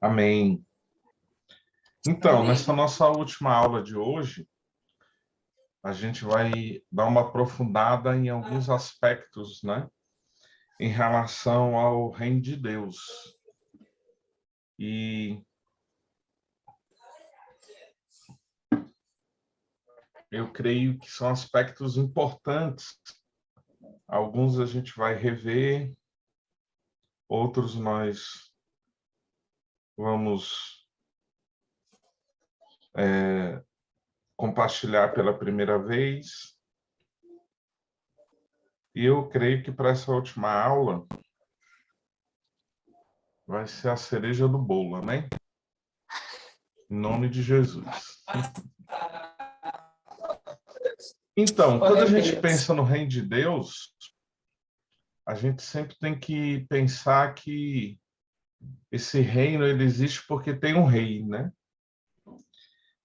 Amém. Então, nessa nossa última aula de hoje, a gente vai dar uma aprofundada em alguns aspectos, né, em relação ao reino de Deus. E eu creio que são aspectos importantes. Alguns a gente vai rever, outros nós vamos compartilhar pela primeira vez. E eu creio que para essa última aula vai ser a cereja do bolo, amém? Em nome de Jesus. Então, quando a gente pensa no reino de Deus, a gente sempre tem que pensar que esse reino ele existe porque tem um rei, né?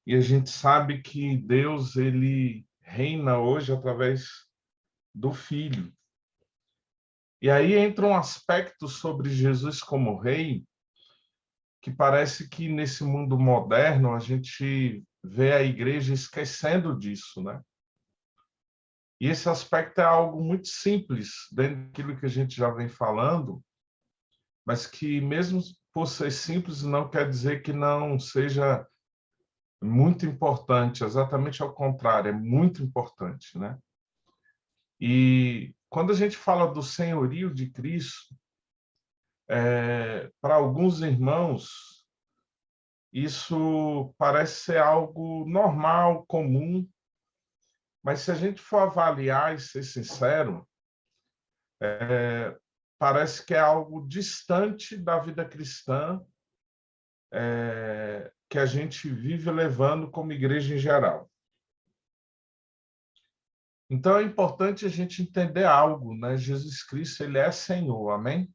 E a gente sabe que Deus ele reina hoje através do Filho. E aí entra um aspecto sobre Jesus como rei, que parece que nesse mundo moderno a gente vê a igreja esquecendo disso, né? E esse aspecto é algo muito simples, dentro daquilo que a gente já vem falando, mas que mesmo por ser simples não quer dizer que não seja muito importante, exatamente ao contrário, é muito importante, né? E quando a gente fala do senhorio de Cristo, para alguns irmãos, isso parece ser algo normal, comum, mas se a gente for avaliar e ser sincero, parece que é algo distante da vida cristã que a gente vive levando como igreja em geral. Então é importante a gente entender algo, né? Jesus Cristo, ele é Senhor, amém?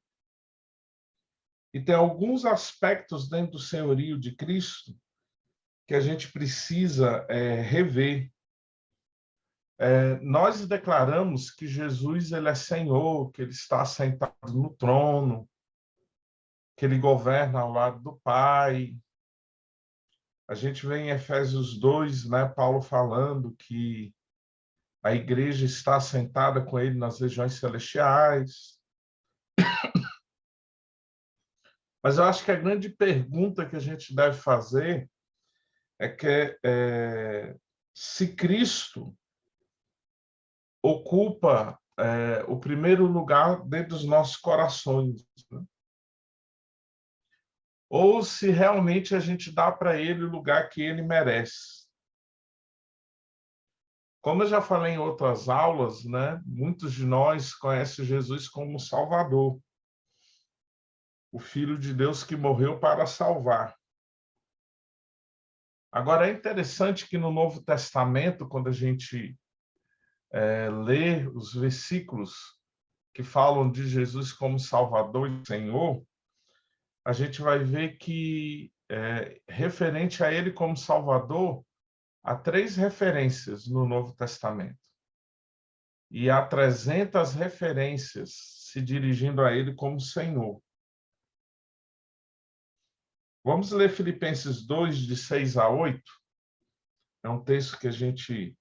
E tem alguns aspectos dentro do senhorio de Cristo que a gente precisa rever. Nós declaramos que Jesus ele é Senhor, que ele está sentado no trono, que ele governa ao lado do Pai. A gente vê em Efésios 2, né, Paulo falando que a igreja está sentada com ele nas regiões celestiais. Mas eu acho que a grande pergunta que a gente deve fazer é que se Cristo ocupa o primeiro lugar dentro dos nossos corações, né? Ou se realmente a gente dá para ele o lugar que ele merece. Como eu já falei em outras aulas, né, muitos de nós conhecem Jesus como Salvador, o Filho de Deus que morreu para salvar. Agora, é interessante que no Novo Testamento, quando a gente lê os versículos que falam de Jesus como Salvador e Senhor, a gente vai ver que, referente a ele como Salvador, há 3 referências no Novo Testamento. E há 300 referências se dirigindo a ele como Senhor. Vamos ler Filipenses 2, de 6 a 8. É um texto que a gente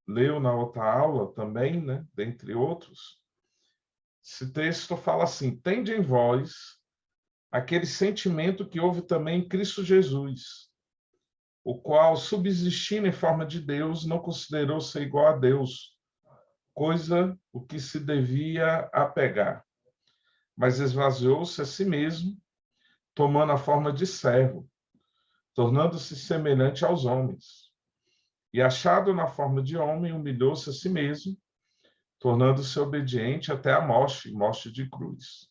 leu na outra aula também, né? Dentre outros. Esse texto fala assim: tende em vós aquele sentimento que houve também em Cristo Jesus, o qual, subsistindo em forma de Deus, não considerou ser igual a Deus, coisa o que se devia apegar, mas esvaziou-se a si mesmo, tomando a forma de servo, tornando-se semelhante aos homens. E achado na forma de homem, humilhou-se a si mesmo, tornando-se obediente até a morte, morte de cruz.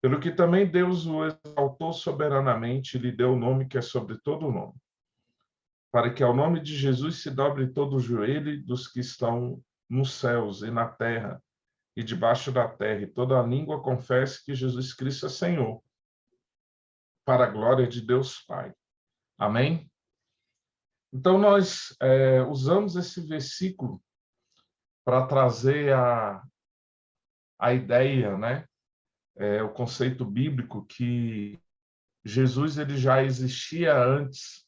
Pelo que também Deus o exaltou soberanamente e lhe deu o nome que é sobre todo o nome, para que ao nome de Jesus se dobre todo o joelho dos que estão nos céus e na terra e debaixo da terra, e toda a língua confesse que Jesus Cristo é Senhor, para a glória de Deus Pai. Amém? Então, nós usamos esse versículo para trazer a ideia, né? O conceito bíblico que Jesus ele já existia antes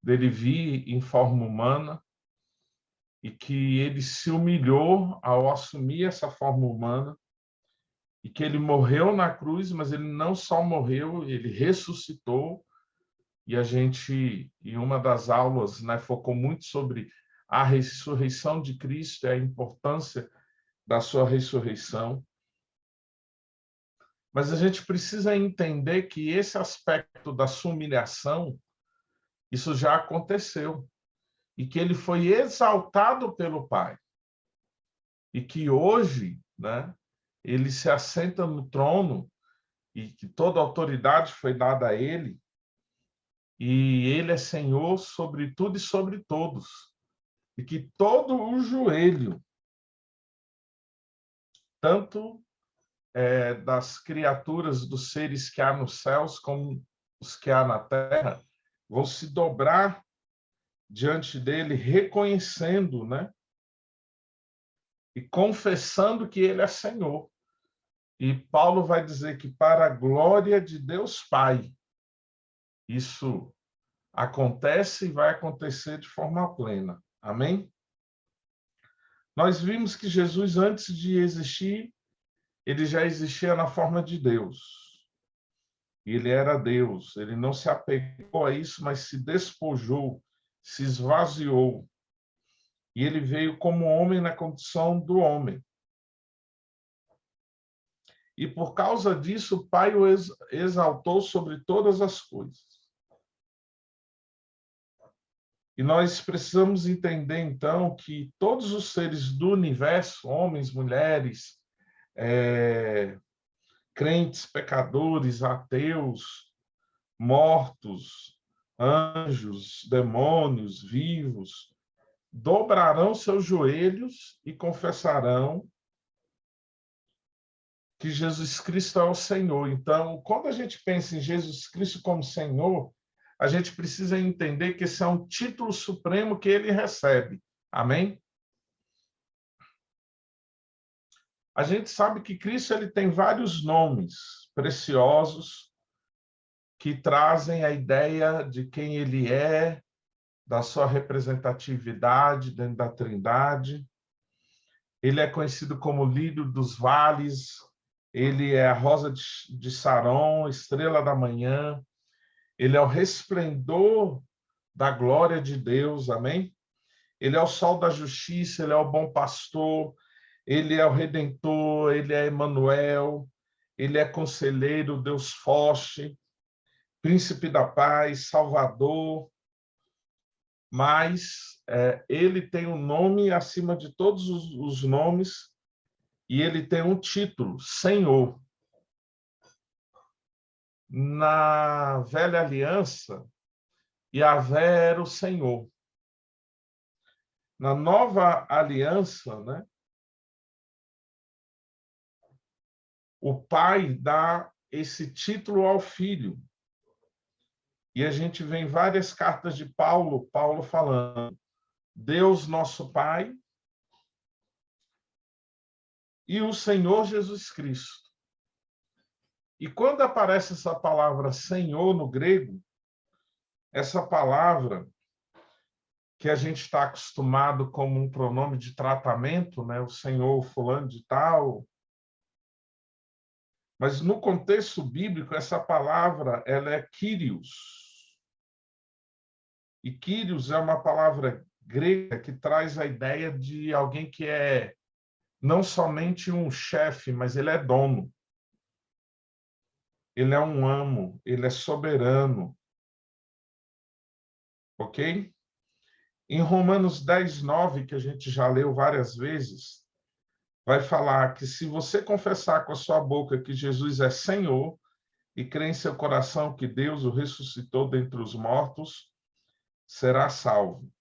dele vir em forma humana e que ele se humilhou ao assumir essa forma humana e que ele morreu na cruz, mas ele não só morreu, ele ressuscitou. E a gente, em uma das aulas, né, focou muito sobre a ressurreição de Cristo e a importância da sua ressurreição. Mas a gente precisa entender que esse aspecto da sua humilhação, isso já aconteceu. E que ele foi exaltado pelo Pai. E que hoje, né, ele se assenta no trono e que toda a autoridade foi dada a ele. E ele é Senhor sobre tudo e sobre todos. E que todo o joelho, tanto das criaturas, dos seres que há nos céus, como os que há na terra, vão se dobrar diante dele, reconhecendo, né? E confessando que ele é Senhor. E Paulo vai dizer que para a glória de Deus Pai, isso acontece e vai acontecer de forma plena. Amém? Nós vimos que Jesus, antes de existir, ele já existia na forma de Deus. Ele era Deus. Ele não se apegou a isso, mas se despojou, se esvaziou. E ele veio como homem na condição do homem. E por causa disso, o Pai o exaltou sobre todas as coisas. E nós precisamos entender, então, que todos os seres do universo, homens, mulheres, crentes, pecadores, ateus, mortos, anjos, demônios, vivos, dobrarão seus joelhos e confessarão que Jesus Cristo é o Senhor. Então, quando a gente pensa em Jesus Cristo como Senhor, a gente precisa entender que esse é um título supremo que ele recebe. Amém? A gente sabe que Cristo ele tem vários nomes preciosos que trazem a ideia de quem ele é, da sua representatividade dentro da Trindade. Ele é conhecido como lírio dos vales, ele é a rosa de Saron, estrela da manhã, ele é o resplendor da glória de Deus, amém? Ele é o sol da justiça, ele é o bom pastor, ele é o redentor, ele é Emanuel, ele é conselheiro, Deus forte, príncipe da paz, salvador, mas ele tem um nome acima de todos os nomes e ele tem um título, Senhor. Na velha aliança, Yahvé era o Senhor. Na nova aliança, né, o pai dá esse título ao filho. E a gente vê em várias cartas de Paulo falando, Deus nosso Pai e o Senhor Jesus Cristo. E quando aparece essa palavra Senhor no grego, essa palavra que a gente está acostumado como um pronome de tratamento, né? O Senhor fulano de tal. Mas no contexto bíblico, essa palavra ela é Kyrios. E Kyrios é uma palavra grega que traz a ideia de alguém que é não somente um chefe, mas ele é dono. Ele é um amo, ele é soberano. Ok? Em Romanos 10:9, que a gente já leu várias vezes, vai falar que se você confessar com a sua boca que Jesus é Senhor e crer em seu coração que Deus o ressuscitou dentre os mortos, será salvo.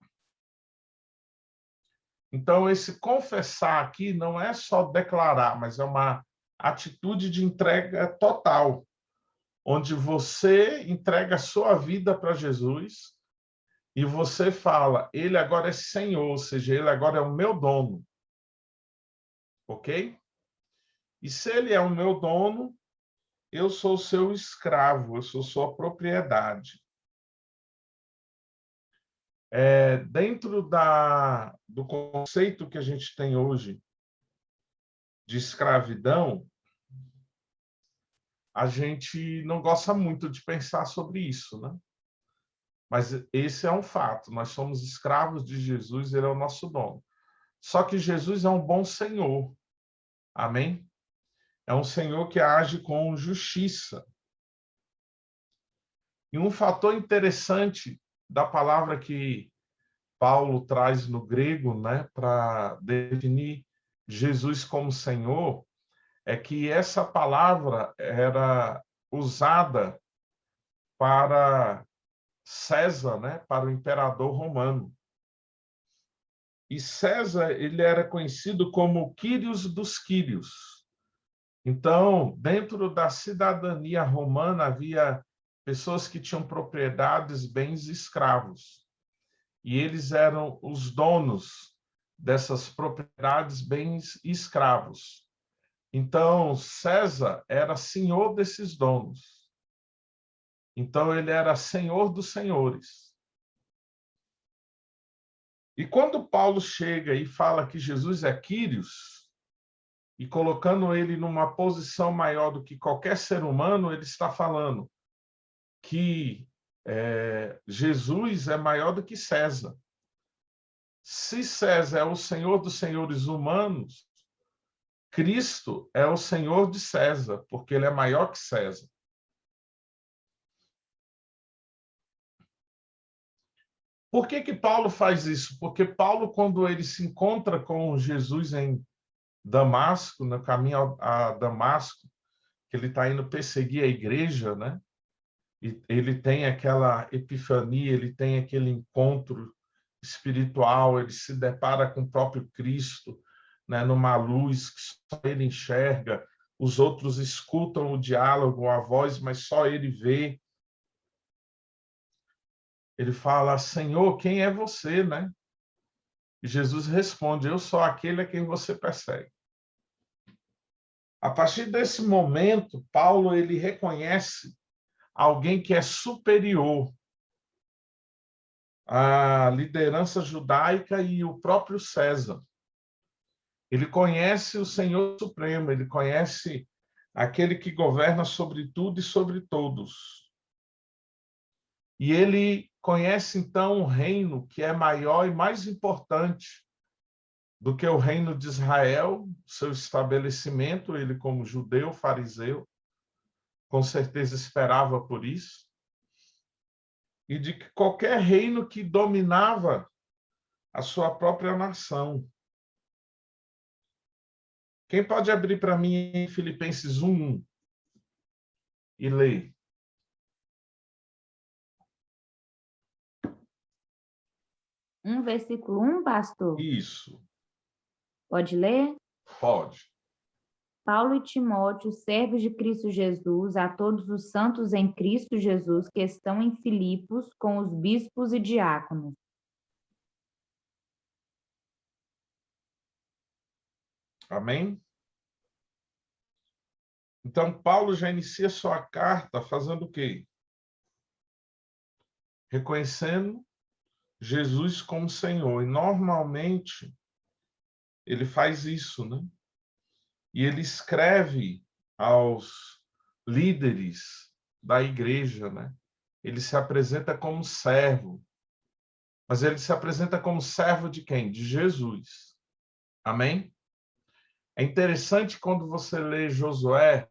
Então, esse confessar aqui não é só declarar, mas é uma atitude de entrega total, onde você entrega a sua vida para Jesus e você fala, ele agora é Senhor, ou seja, ele agora é o meu dono. Ok? E se ele é o meu dono, eu sou seu escravo, eu sou sua propriedade. Dentro do conceito que a gente tem hoje de escravidão, a gente não gosta muito de pensar sobre isso, né? Mas esse é um fato, nós somos escravos de Jesus, ele é o nosso dono. Só que Jesus é um bom Senhor, amém? É um Senhor que age com justiça. E um fator interessante da palavra que Paulo traz no grego, né, para definir Jesus como Senhor, é que essa palavra era usada para César, né, para o imperador romano. E César, ele era conhecido como Quírios dos Quírios. Então, dentro da cidadania romana havia pessoas que tinham propriedades, bens e escravos. E eles eram os donos dessas propriedades, bens e escravos. Então, César era senhor desses donos. Então, ele era senhor dos senhores. E quando Paulo chega e fala que Jesus é Quírios, e colocando ele numa posição maior do que qualquer ser humano, ele está falando que Jesus é maior do que César. Se César é o senhor dos senhores humanos, Cristo é o senhor de César, porque ele é maior que César. Por que Paulo faz isso? Porque Paulo, quando ele se encontra com Jesus em Damasco, no caminho a Damasco, que ele está indo perseguir a igreja, né? E ele tem aquela epifania, ele tem aquele encontro espiritual, ele se depara com o próprio Cristo, né, numa luz que só ele enxerga, os outros escutam o diálogo, a voz, mas só ele vê. Ele fala: Senhor, quem é você, né? E Jesus responde: eu sou aquele a quem você persegue. A partir desse momento, Paulo ele reconhece alguém que é superior à liderança judaica e o próprio César. Ele conhece o Senhor Supremo, ele conhece aquele que governa sobre tudo e sobre todos. E ele conhece, então, um reino que é maior e mais importante do que o reino de Israel, seu estabelecimento, ele como judeu, fariseu, com certeza esperava por isso, e de que qualquer reino que dominava a sua própria nação. Quem pode abrir para mim em Filipenses 1:1 e ler? Versículo 1, pastor? Isso, Pode ler? pode. Paulo e Timóteo, servos de Cristo Jesus, a todos os santos em Cristo Jesus que estão em Filipos, com os bispos e diáconos. Amém? Então, Paulo já inicia sua carta fazendo o quê? Reconhecendo Jesus como Senhor. E, normalmente, ele faz isso, né? E ele escreve aos líderes da igreja, né? Ele se apresenta como servo. Mas ele se apresenta como servo de quem? De Jesus. Amém? É interessante quando você lê Josué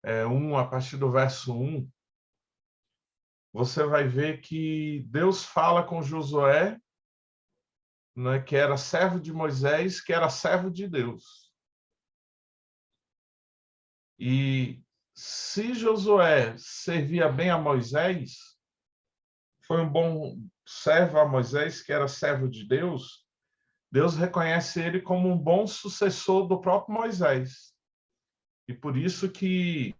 1, a partir do verso 1, você vai ver que Deus fala com Josué, né, que era servo de Moisés, que era servo de Deus. E se Josué servia bem a Moisés, foi um bom servo a Moisés, que era servo de Deus, Deus reconhece ele como um bom sucessor do próprio Moisés. E por isso que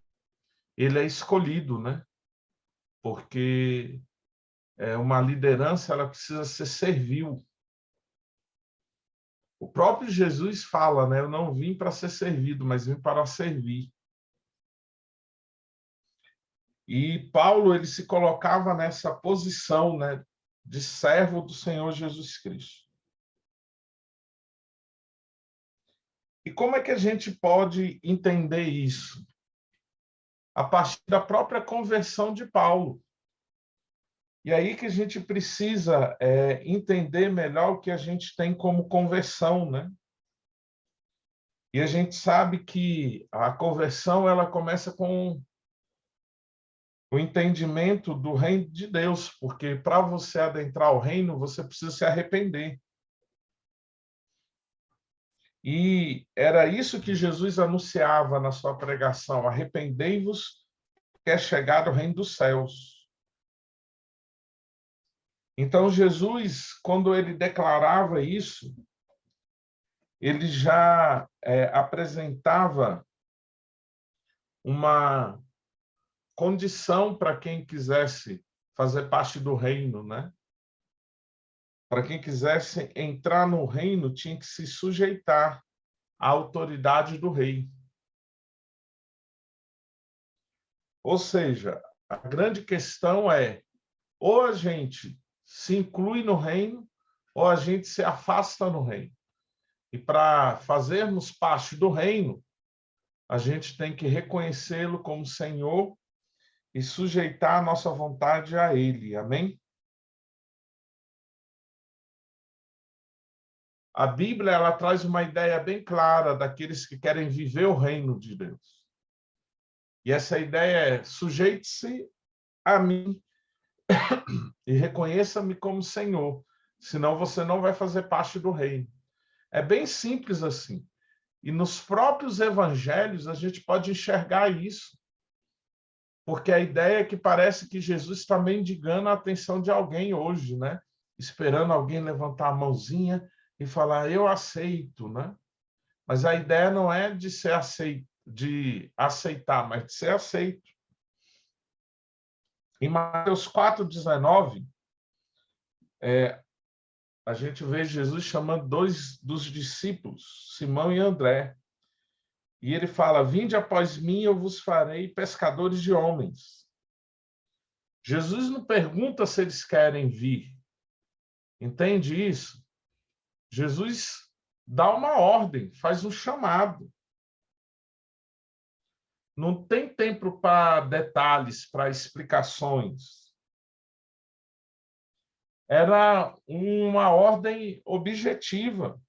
ele é escolhido, né? Porque uma liderança ela precisa ser servil. O próprio Jesus fala, né? Eu não vim para ser servido, mas vim para servir. E Paulo, ele se colocava nessa posição, né, de servo do Senhor Jesus Cristo. E como é que a gente pode entender isso? A partir da própria conversão de Paulo. E aí que a gente precisa entender melhor o que a gente tem como conversão, né? E a gente sabe que a conversão ela começa com o entendimento do reino de Deus, porque para você adentrar o reino, você precisa se arrepender. E era isso que Jesus anunciava na sua pregação: arrependei-vos, que é chegado o reino dos céus. Então, Jesus, quando ele declarava isso, ele já apresentava uma condição para quem quisesse fazer parte do reino, né? Para quem quisesse entrar no reino, tinha que se sujeitar à autoridade do rei. Ou seja, a grande questão é: ou a gente se inclui no reino, ou a gente se afasta no reino. E para fazermos parte do reino, a gente tem que reconhecê-lo como Senhor e sujeitar a nossa vontade a Ele. Amém? A Bíblia ela traz uma ideia bem clara daqueles que querem viver o reino de Deus. E essa ideia é: sujeite-se a mim e reconheça-me como Senhor, senão você não vai fazer parte do reino. É bem simples assim. E nos próprios evangelhos a gente pode enxergar isso. Porque a ideia é que parece que Jesus está mendigando a atenção de alguém hoje, né? Esperando alguém levantar a mãozinha e falar: eu aceito, né? Mas a ideia não é de ser aceito, de aceitar, mas de ser aceito. Em Mateus 4,19, a gente vê Jesus chamando dois dos discípulos, Simão e André. E ele fala: vinde após mim, eu vos farei pescadores de homens. Jesus não pergunta se eles querem vir. Entende isso? Jesus dá uma ordem, faz um chamado. Não tem tempo para detalhes, para explicações. Era uma ordem objetiva.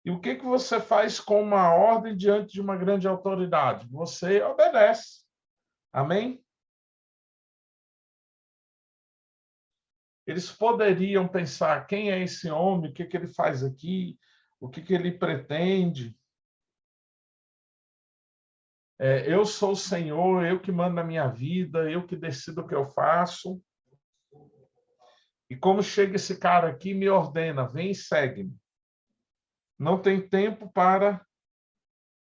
E o que você faz com uma ordem diante de uma grande autoridade? Você obedece. Amém? Eles poderiam pensar: quem é esse homem? O que ele faz aqui? O que ele pretende? Eu sou o Senhor, eu que mando na minha vida, eu que decido o que eu faço. E como chega esse cara aqui e me ordena: vem e segue-me. Não tem tempo para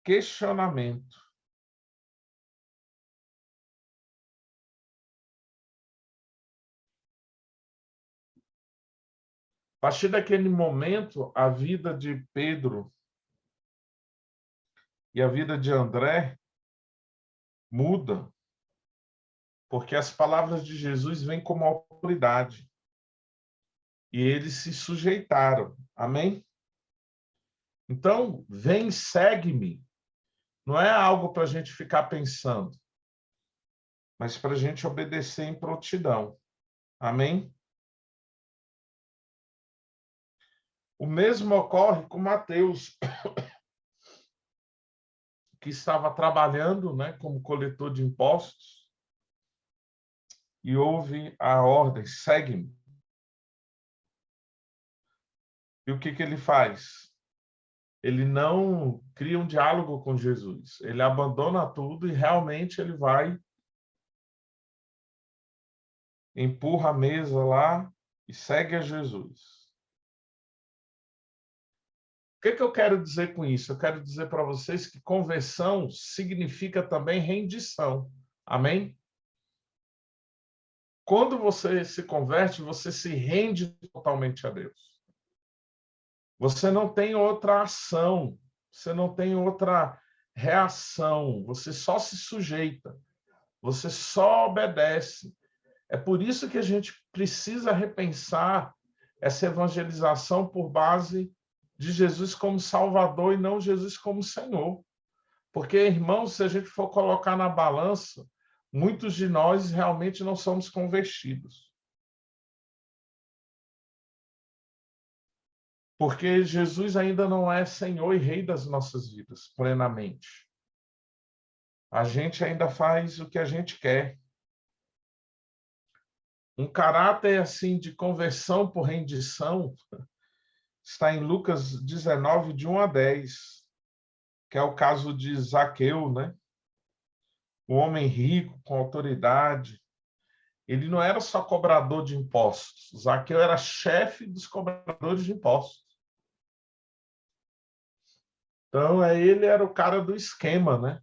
questionamento. A partir daquele momento, a vida de Pedro e a vida de André muda, porque as palavras de Jesus vêm como autoridade. E eles se sujeitaram. Amém? Então, vem, segue-me. Não é algo para a gente ficar pensando, mas para a gente obedecer em prontidão. Amém? O mesmo ocorre com Mateus, que estava trabalhando, né, como coletor de impostos, e ouve a ordem: segue-me. E o que ele faz? Ele não cria um diálogo com Jesus. Ele abandona tudo e realmente ele vai, empurra a mesa lá e segue a Jesus. O que eu quero dizer com isso? Eu quero dizer para vocês que conversão significa também rendição. Amém? Quando você se converte, você se rende totalmente a Deus. Você não tem outra ação, você não tem outra reação, você só se sujeita. Você só obedece. É por isso que a gente precisa repensar essa evangelização por base de Jesus como Salvador e não Jesus como Senhor. Porque, irmãos, se a gente for colocar na balança, muitos de nós realmente não somos convertidos. Porque Jesus ainda não é Senhor e Rei das nossas vidas, plenamente. A gente ainda faz o que a gente quer. Um caráter assim de conversão por rendição está em Lucas 19, de 1 a 10, que é o caso de Zaqueu, né? Um homem rico, com autoridade. Ele não era só cobrador de impostos. Zaqueu era chefe dos cobradores de impostos. Então, ele era o cara do esquema, né?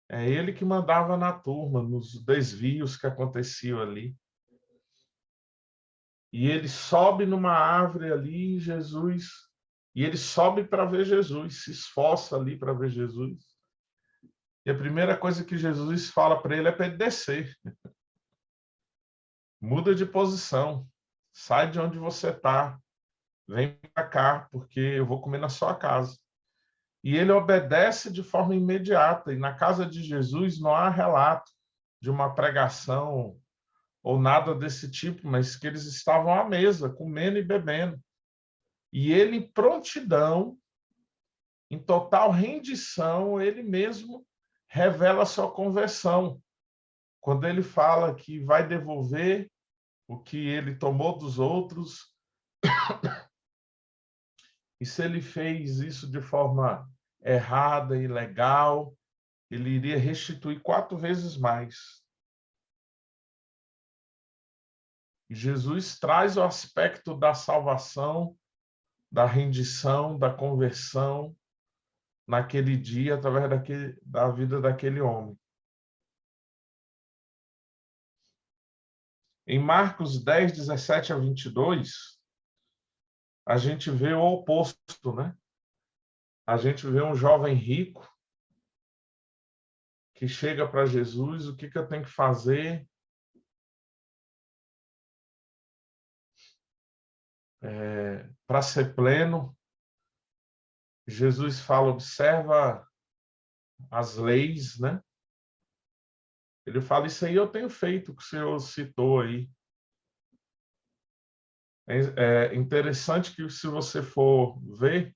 É ele que mandava na turma, nos desvios que aconteciam ali. E ele sobe numa árvore ali, Jesus, e ele sobe para ver Jesus, se esforça ali para ver Jesus. E a primeira coisa que Jesus fala para ele é para ele descer. Muda de posição, sai de onde você está, vem para cá, porque eu vou comer na sua casa. E ele obedece de forma imediata. E na casa de Jesus não há relato de uma pregação ou nada desse tipo, mas que eles estavam à mesa, comendo e bebendo. E ele, em prontidão, em total rendição, ele mesmo revela a sua conversão. Quando ele fala que vai devolver o que ele tomou dos outros, e se ele fez isso de forma errada e ilegal, ele iria restituir 4 vezes mais. E Jesus traz o aspecto da salvação, da rendição, da conversão, naquele dia, através da vida daquele homem. Em Marcos 10, 17 a 22, a gente vê o oposto, né? A gente vê um jovem rico que chega para Jesus, o que eu tenho que fazer para ser pleno? Jesus fala, observa as leis, né? Ele fala, isso aí eu tenho feito, o que o senhor citou aí. É interessante que, se você for ver,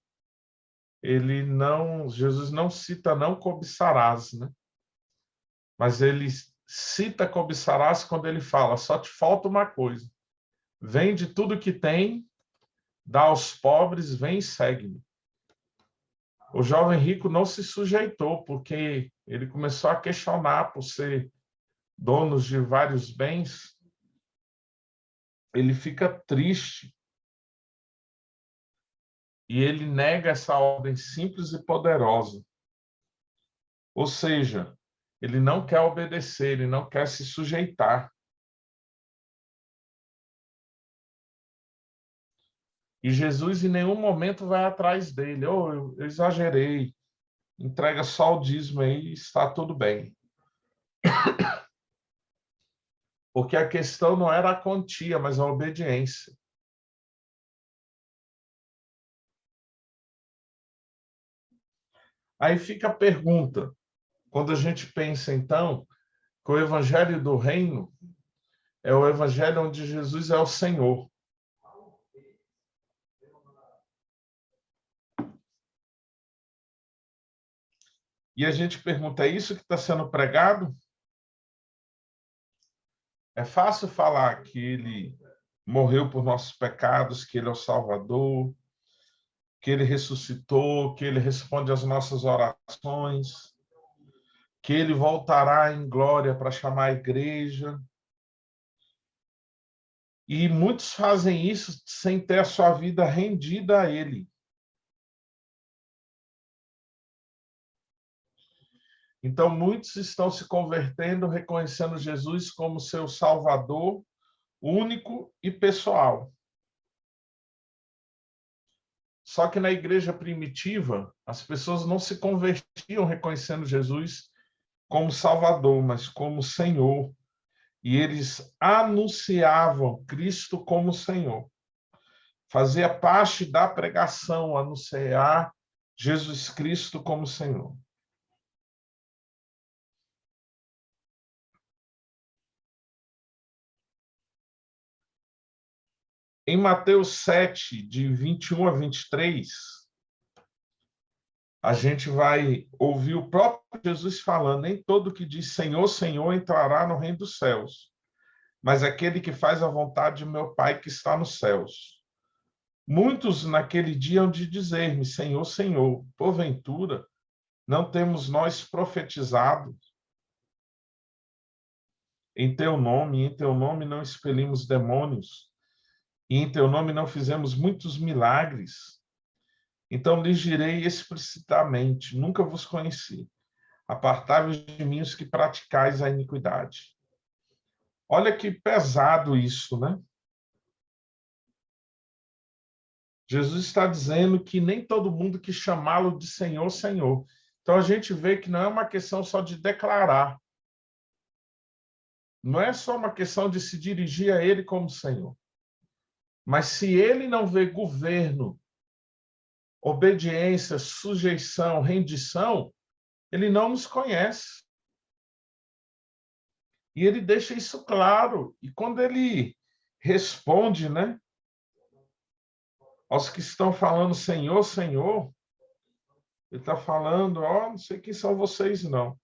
Jesus não cita não cobiçarás, né? Mas ele cita cobiçarás quando ele fala, só te falta uma coisa. Vende tudo que tem, dá aos pobres, vem e segue-me. O jovem rico não se sujeitou, porque ele começou a questionar por ser dono de vários bens. Ele fica triste. E ele nega essa ordem simples e poderosa. Ou seja, ele não quer obedecer, ele não quer se sujeitar. E Jesus em nenhum momento vai atrás dele. Eu exagerei, entrega só o dízimo aí, está tudo bem. Porque a questão não era a quantia, mas a obediência. Aí fica a pergunta, quando a gente pensa, então, que o evangelho do reino é o evangelho onde Jesus é o Senhor. E a gente pergunta, é isso que está sendo pregado? É fácil falar que ele morreu por nossos pecados, que ele é o Salvador, que ele ressuscitou, que ele responde às nossas orações, que ele voltará em glória para chamar a igreja. E muitos fazem isso sem ter a sua vida rendida a ele. Então, muitos estão se convertendo, reconhecendo Jesus como seu Salvador único e pessoal. Só que na igreja primitiva, as pessoas não se convertiam reconhecendo Jesus como Salvador, mas como Senhor. E eles anunciavam Cristo como Senhor. Fazia parte da pregação anunciar Jesus Cristo como Senhor. Em Mateus 7, de 21 a 23, a gente vai ouvir o próprio Jesus falando: nem todo que diz Senhor, Senhor entrará no reino dos céus, mas aquele que faz a vontade de meu Pai que está nos céus. Muitos naquele dia hão de dizer-me: Senhor, Senhor, porventura não temos nós profetizado em teu nome, e em teu nome não expelimos demônios, e em teu nome não fizemos muitos milagres? Então lhes direi explicitamente: nunca vos conheci. Apartai-vos de mim os que praticais a iniquidade. Olha que pesado isso, né? Jesus está dizendo que nem todo mundo que chamá-lo de Senhor, Senhor. Então a gente vê que não é uma questão só de declarar. Não é só uma questão de se dirigir a ele como Senhor. Mas se ele não vê governo, obediência, sujeição, rendição, ele não nos conhece. E ele deixa isso claro. E quando ele responde, né, aos que estão falando Senhor, Senhor, ele está falando: ó, não sei quem são vocês, não.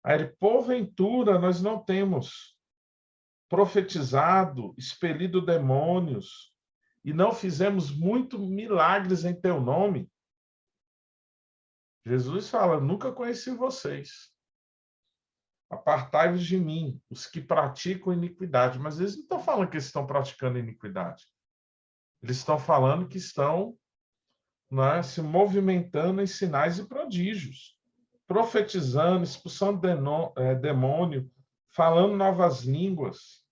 Aí ele: porventura nós não temos profetizado, expelido demônios, e não fizemos muitos milagres em teu nome? Jesus fala: nunca conheci vocês. Apartai-vos de mim, os que praticam iniquidade. Mas eles não estão falando que eles estão praticando iniquidade. Eles estão falando que estão, né, se movimentando em sinais e prodígios, profetizando, expulsando demônio, falando novas línguas.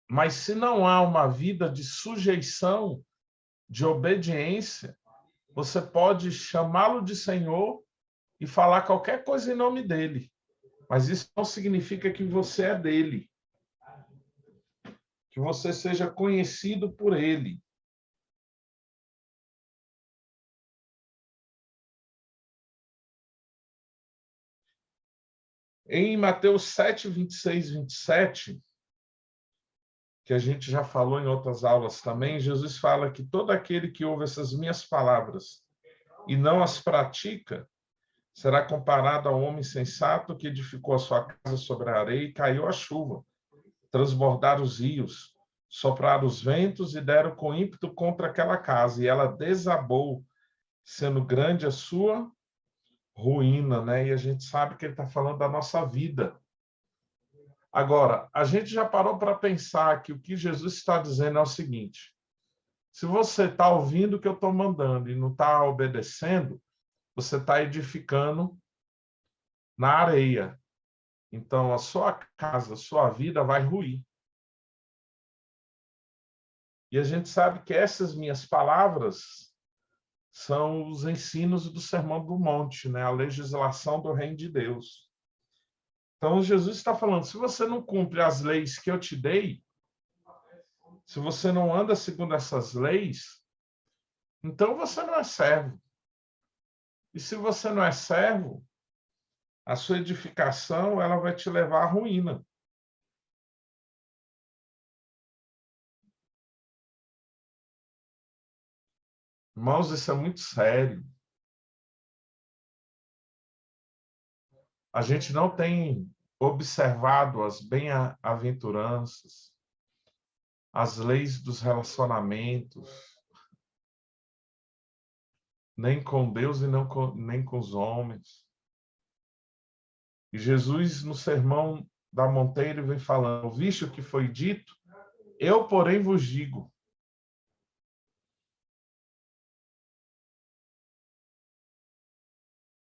Mas se não há uma vida de sujeição, de obediência, você pode chamá-lo de Senhor e falar qualquer coisa em nome dele. Mas isso não significa que você é dele, que você seja conhecido por ele. Em Mateus 7, 26, 27, que a gente já falou em outras aulas também, Jesus fala que todo aquele que ouve essas minhas palavras e não as pratica, será comparado ao homem sensato que edificou a sua casa sobre a areia e caiu a chuva, transbordaram os rios, sopraram os ventos e deram com ímpeto contra aquela casa, e ela desabou, sendo grande a sua ruína, né? E a gente sabe que ele está falando da nossa vida. Agora, a gente já parou para pensar que o que Jesus está dizendo é o seguinte: se você está ouvindo o que eu estou mandando e não está obedecendo, você está edificando na areia. Então, a sua casa, a sua vida vai ruir. E a gente sabe que essas minhas palavras são os ensinos do Sermão do Monte, né? A legislação do Reino de Deus. Então, Jesus está falando: se você não cumpre as leis que eu te dei, se você não anda segundo essas leis, então você não é servo. E se você não é servo, a sua edificação ela vai te levar à ruína. Irmãos, isso é muito sério. A gente não tem observado as bem-aventuranças, as leis dos relacionamentos, nem com Deus e nem com os homens. E Jesus, no Sermão da Montanha, ele vem falando: visto o que foi dito, eu, porém, vos digo.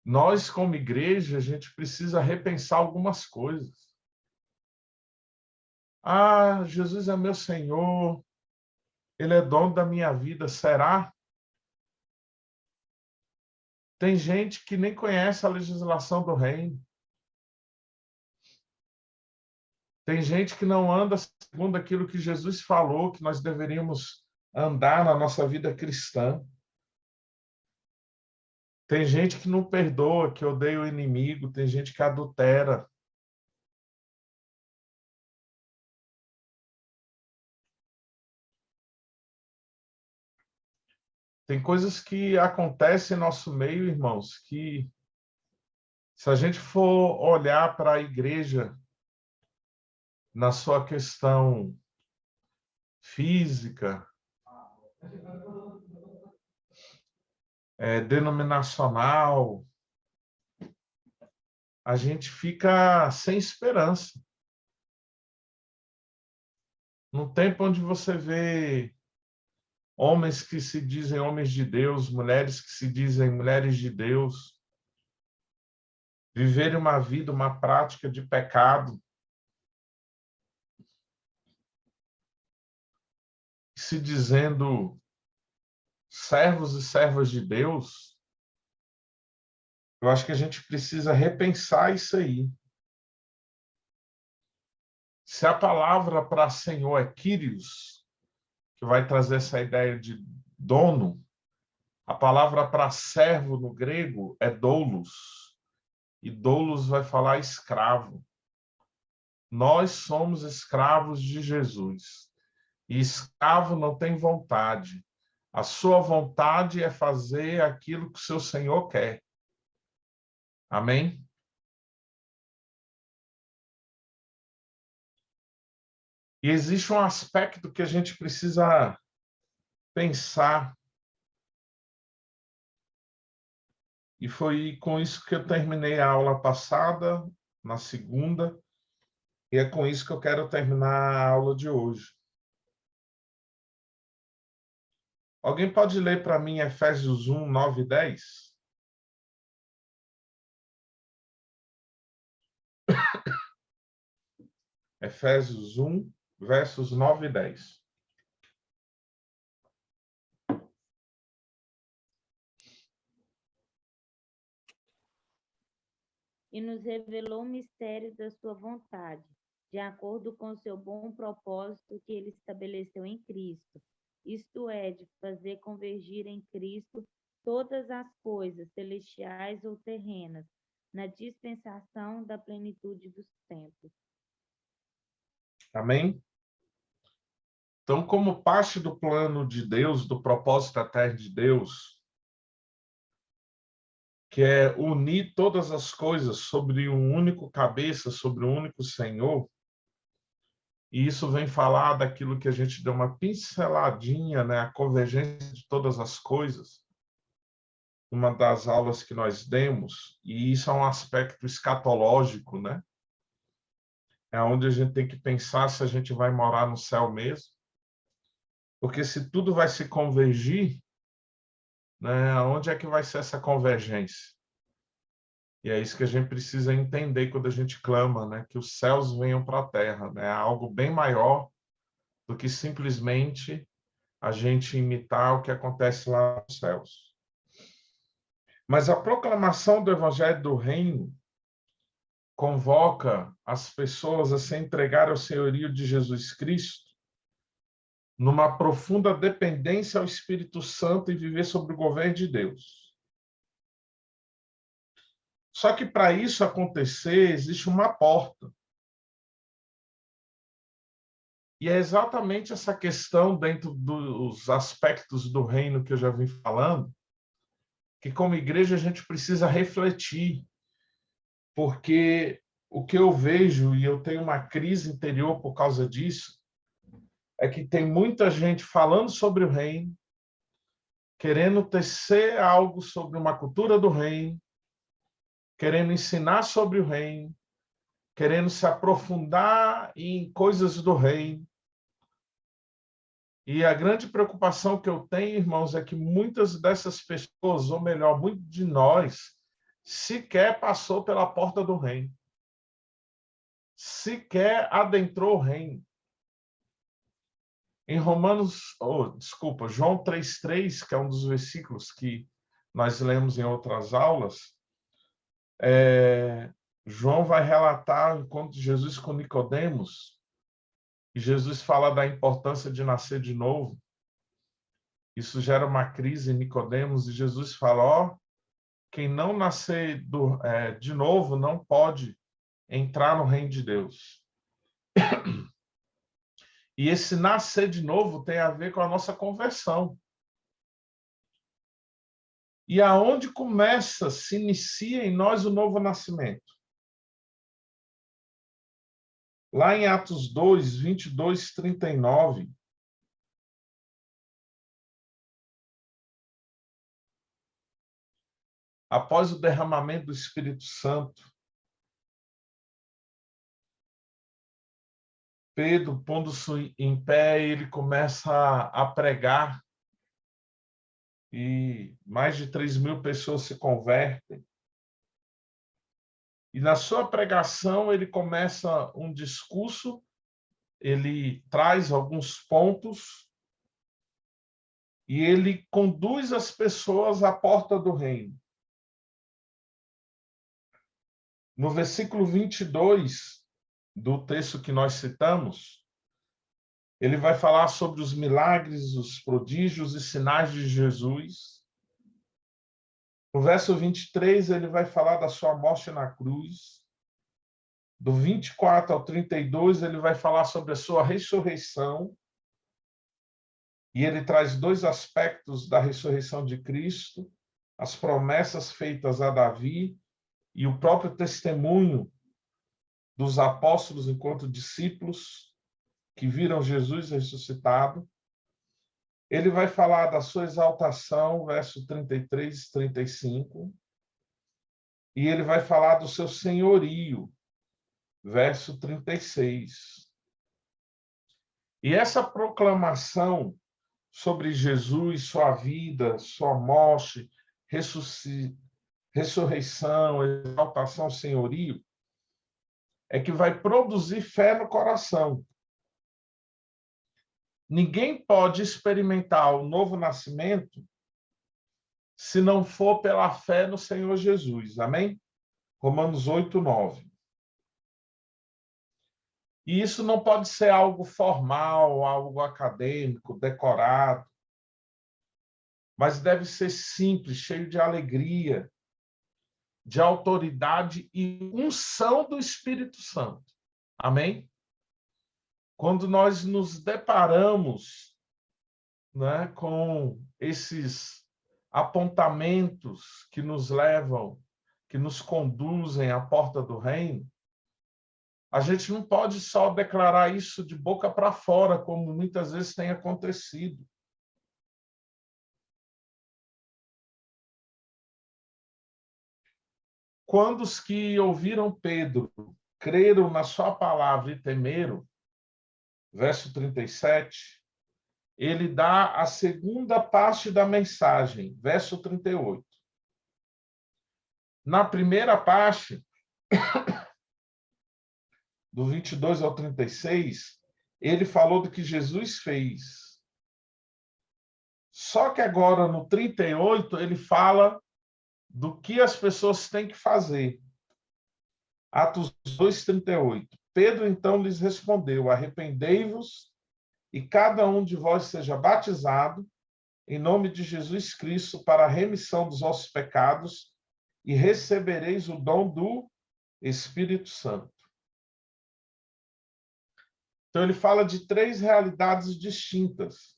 Nós, como igreja, a gente precisa repensar algumas coisas. Ah, Jesus é meu Senhor, Ele é dono da minha vida, será? Tem gente que nem conhece a legislação do reino. Tem gente que não anda segundo aquilo que Jesus falou, que nós deveríamos andar na nossa vida cristã. Tem gente que não perdoa, que odeia o inimigo, tem gente que adultera. Tem coisas que acontecem em nosso meio, irmãos, que se a gente for olhar para a igreja na sua questão física, denominacional, a gente fica sem esperança. Num tempo onde você vê homens que se dizem homens de Deus, mulheres que se dizem mulheres de Deus, viverem uma vida, uma prática de pecado, se dizendo servos e servas de Deus, eu acho que a gente precisa repensar isso aí. Se a palavra para Senhor é Kyrios, que vai trazer essa ideia de dono, a palavra para servo no grego é doulos, e doulos vai falar escravo. Nós somos escravos de Jesus, e escravo não tem vontade. A sua vontade é fazer aquilo que o seu Senhor quer. Amém? E existe um aspecto que a gente precisa pensar. E foi com isso que eu terminei a aula passada, na segunda, e é com isso que eu quero terminar a aula de hoje. Alguém pode ler para mim Efésios 1, 9 e 10? Efésios 1, versos 9 e 10. E nos revelou o mistério da sua vontade, de acordo com o seu bom propósito que ele estabeleceu em Cristo. Isto é, de fazer convergir em Cristo todas as coisas, celestiais ou terrenas, na dispensação da plenitude dos tempos. Amém? Então, como parte do plano de Deus, do propósito eterno de Deus, que é unir todas as coisas sobre um único cabeça, sobre um único Senhor, e isso vem falar daquilo que a gente deu uma pinceladinha, né, a convergência de todas as coisas, uma das aulas que nós demos, e isso é um aspecto escatológico, né? É onde a gente tem que pensar se a gente vai morar no céu mesmo, porque se tudo vai se convergir, né, onde é que vai ser essa convergência? E é isso que a gente precisa entender quando a gente clama, né, que os céus venham para a terra, né? É algo bem maior do que simplesmente a gente imitar o que acontece lá nos céus. Mas a proclamação do Evangelho do Reino convoca as pessoas a se entregar ao senhorio de Jesus Cristo, numa profunda dependência ao Espírito Santo e viver sob o governo de Deus. Só que para isso acontecer, existe uma porta. E é exatamente essa questão dentro dos aspectos do reino que eu já vim falando, que como igreja a gente precisa refletir, porque o que eu vejo, e eu tenho uma crise interior por causa disso, é que tem muita gente falando sobre o reino, querendo tecer algo sobre uma cultura do reino, querendo ensinar sobre o reino, querendo se aprofundar em coisas do reino. E a grande preocupação que eu tenho, irmãos, é que muitas dessas pessoas, ou melhor, muito de nós, sequer passou pela porta do reino. Sequer adentrou o reino. Em João 3,3, que é um dos versículos que nós lemos em outras aulas, João vai relatar o encontro de Jesus com Nicodemos, e Jesus fala da importância de nascer de novo. Isso gera uma crise em Nicodemos, e Jesus fala, quem não nascer de novo não pode entrar no reino de Deus. E esse nascer de novo tem a ver com a nossa conversão. E aonde se inicia em nós o novo nascimento? Lá em Atos 2, 22, 39. Após o derramamento do Espírito Santo, Pedro, pondo-se em pé, ele começa a pregar, e mais de 3.000 pessoas se convertem. E na sua pregação, ele começa um discurso, ele traz alguns pontos, e ele conduz as pessoas à porta do reino. No versículo 22 do texto que nós citamos, ele vai falar sobre os milagres, os prodígios e sinais de Jesus. No verso 23, ele vai falar da sua morte na cruz. Do 24 ao 32, ele vai falar sobre a sua ressurreição. E ele traz dois aspectos da ressurreição de Cristo: as promessas feitas a Davi e o próprio testemunho dos apóstolos enquanto discípulos que viram Jesus ressuscitado. Ele vai falar da sua exaltação, verso 33 e 35. E ele vai falar do seu senhorio, verso 36. E essa proclamação sobre Jesus, sua vida, sua morte, ressurreição, exaltação, senhorio, é que vai produzir fé no coração. Ninguém pode experimentar o novo nascimento se não for pela fé no Senhor Jesus. Amém? Romanos 8, 9. E isso não pode ser algo formal, algo acadêmico, decorado, mas deve ser simples, cheio de alegria, de autoridade e unção do Espírito Santo. Amém? Quando nós nos deparamos, né, com esses apontamentos que nos levam, que nos conduzem à porta do reino, a gente não pode só declarar isso de boca para fora, como muitas vezes tem acontecido. Quando os que ouviram Pedro creram na sua palavra e temeram, verso 37, ele dá a segunda parte da mensagem, verso 38. Na primeira parte, do 22 ao 36, ele falou do que Jesus fez. Só que agora, no 38, ele fala do que as pessoas têm que fazer. Atos 2, 38. Pedro, então, lhes respondeu: arrependei-vos e cada um de vós seja batizado em nome de Jesus Cristo para a remissão dos vossos pecados e recebereis o dom do Espírito Santo. Então, ele fala de três realidades distintas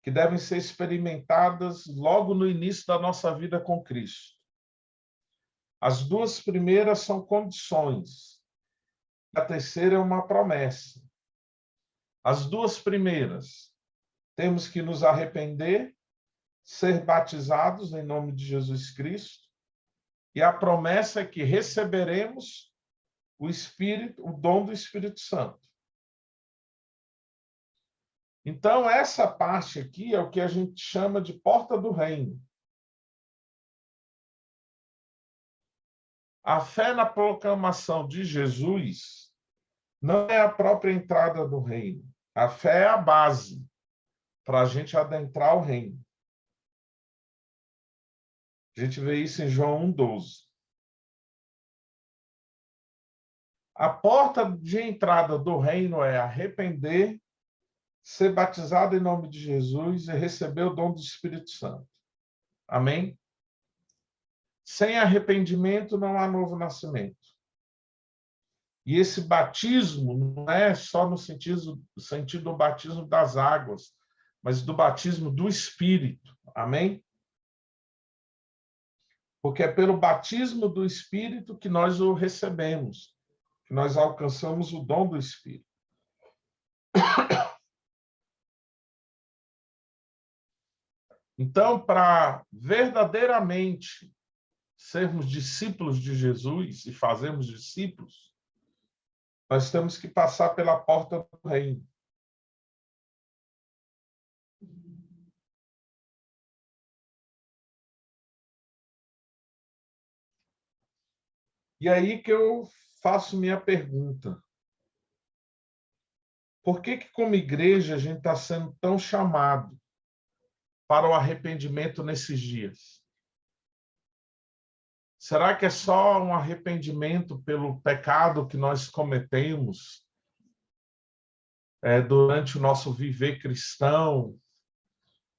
que devem ser experimentadas logo no início da nossa vida com Cristo. As duas primeiras são condições, a terceira é uma promessa. As duas primeiras, temos que nos arrepender, ser batizados em nome de Jesus Cristo, e a promessa é que receberemos o Espírito, o dom do Espírito Santo. Então, essa parte aqui é o que a gente chama de porta do reino. A fé na proclamação de Jesus não é a própria entrada do reino. A fé é a base para a gente adentrar o reino. A gente vê isso em João 1,12. A porta de entrada do reino é arrepender, ser batizado em nome de Jesus e receber o dom do Espírito Santo. Amém? Sem arrependimento não há novo nascimento. E esse batismo não é só no sentido do batismo das águas, mas do batismo do Espírito. Amém? Porque é pelo batismo do Espírito que nós o recebemos, que nós alcançamos o dom do Espírito. Então, para verdadeiramente sermos discípulos de Jesus e fazermos discípulos, nós temos que passar pela porta do reino. E aí que eu faço minha pergunta. Por que como igreja, a gente está sendo tão chamado para o arrependimento nesses dias? Será que é só um arrependimento pelo pecado que nós cometemos durante o nosso viver cristão,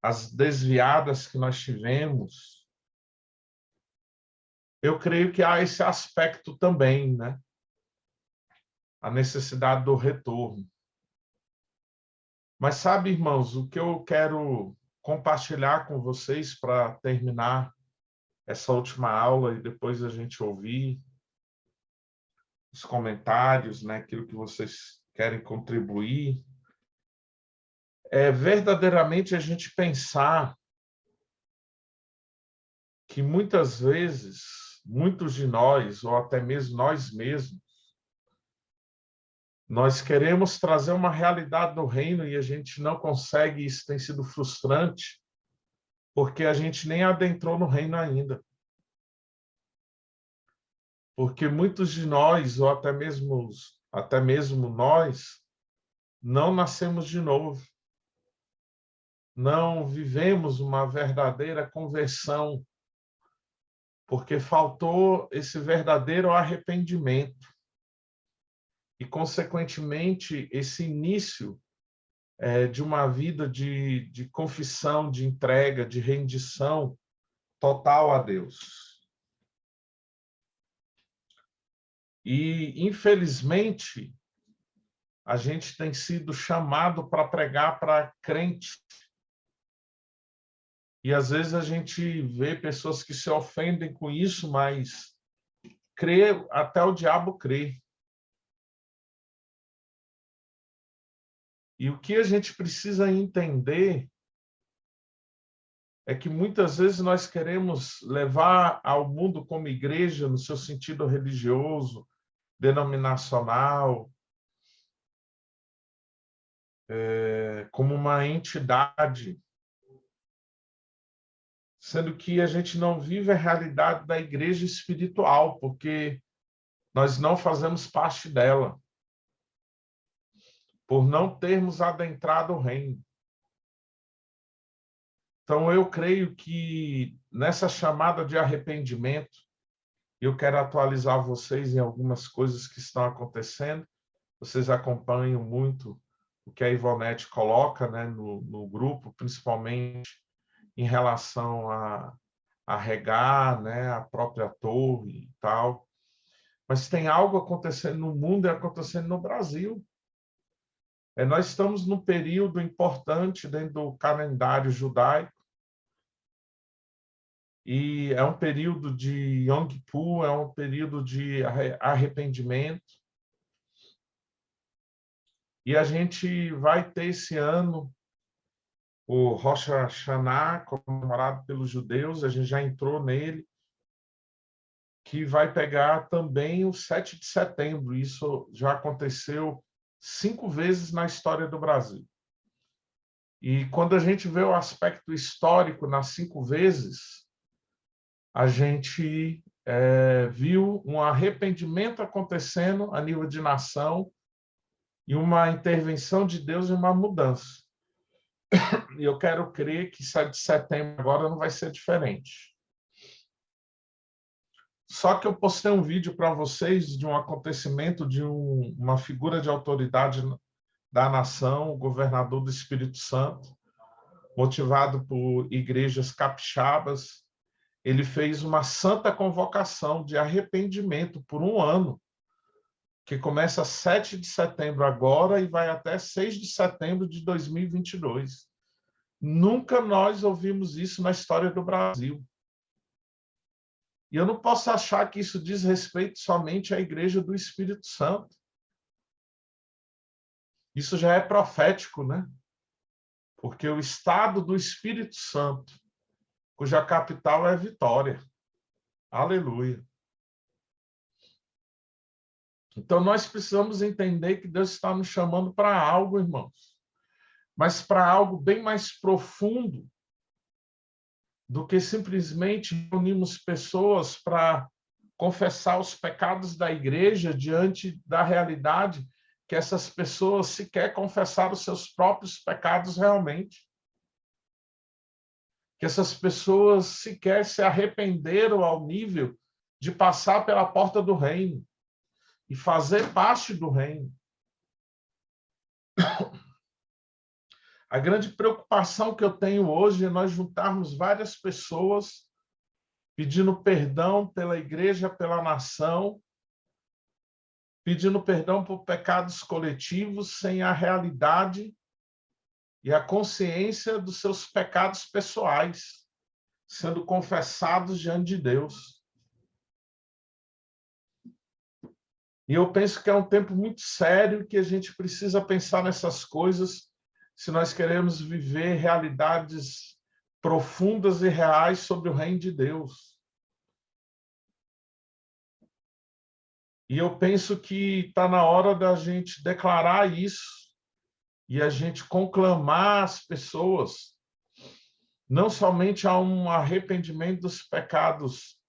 as desviadas que nós tivemos? Eu creio que há esse aspecto também, né? A necessidade do retorno. Mas sabe, irmãos, o que eu quero compartilhar com vocês para terminar essa última aula e depois a gente ouvir os comentários, né, aquilo que vocês querem contribuir, é verdadeiramente a gente pensar que muitas vezes, muitos de nós, ou até mesmo nós mesmos, nós queremos trazer uma realidade do reino e a gente não consegue, isso tem sido frustrante, porque a gente nem adentrou no reino ainda. Porque muitos de nós, ou até mesmo nós, não nascemos de novo. Não vivemos uma verdadeira conversão, porque faltou esse verdadeiro arrependimento. E, consequentemente, esse início de uma vida de confissão, de entrega, de rendição total a Deus. E, infelizmente, a gente tem sido chamado para pregar para crente. E, às vezes, a gente vê pessoas que se ofendem com isso, mas até o diabo crê. E o que a gente precisa entender é que muitas vezes nós queremos levar ao mundo como igreja, no seu sentido religioso, denominacional, como uma entidade, sendo que a gente não vive a realidade da igreja espiritual, porque nós não fazemos parte dela, por não termos adentrado o reino. Então, eu creio que nessa chamada de arrependimento, eu quero atualizar vocês em algumas coisas que estão acontecendo. Vocês acompanham muito o que a Ivonete coloca, né, no grupo, principalmente em relação a regar, né, a própria torre e tal. Mas tem algo acontecendo no mundo e acontecendo no Brasil. Nós estamos num período importante dentro do calendário judaico, e é um período de Yom Kippur, é um período de arrependimento. E a gente vai ter esse ano o Rosh Hashanah, comemorado pelos judeus, a gente já entrou nele, que vai pegar também o 7 de setembro. Isso já aconteceu 5 vezes na história do Brasil. E quando a gente vê o aspecto histórico nas 5 vezes, a gente viu um arrependimento acontecendo a nível de nação e uma intervenção de Deus e uma mudança. E eu quero crer que 7 de setembro agora não vai ser diferente. Só que eu postei um vídeo para vocês de um acontecimento de uma figura de autoridade da nação, o governador do Espírito Santo, motivado por igrejas capixabas. Ele fez uma santa convocação de arrependimento por um ano, que começa 7 de setembro agora e vai até 6 de setembro de 2022. Nunca nós ouvimos isso na história do Brasil. E eu não posso achar que isso diz respeito somente à Igreja do Espírito Santo. Isso já é profético, né? Porque o estado do Espírito Santo, cuja capital é Vitória. Aleluia. Então, nós precisamos entender que Deus está nos chamando para algo, irmãos. Mas para algo bem mais profundo do que simplesmente reunirmos pessoas para confessar os pecados da igreja diante da realidade que essas pessoas sequer confessaram os seus próprios pecados realmente. Que essas pessoas sequer se arrependeram ao nível de passar pela porta do reino e fazer parte do reino. A grande preocupação que eu tenho hoje é nós juntarmos várias pessoas pedindo perdão pela igreja, pela nação, pedindo perdão por pecados coletivos, sem a realidade e a consciência dos seus pecados pessoais, sendo confessados diante de Deus. E eu penso que é um tempo muito sério que a gente precisa pensar nessas coisas se nós queremos viver realidades profundas e reais sobre o reino de Deus. E eu penso que está na hora da gente declarar isso e a gente conclamar as pessoas, não somente a um arrependimento dos pecados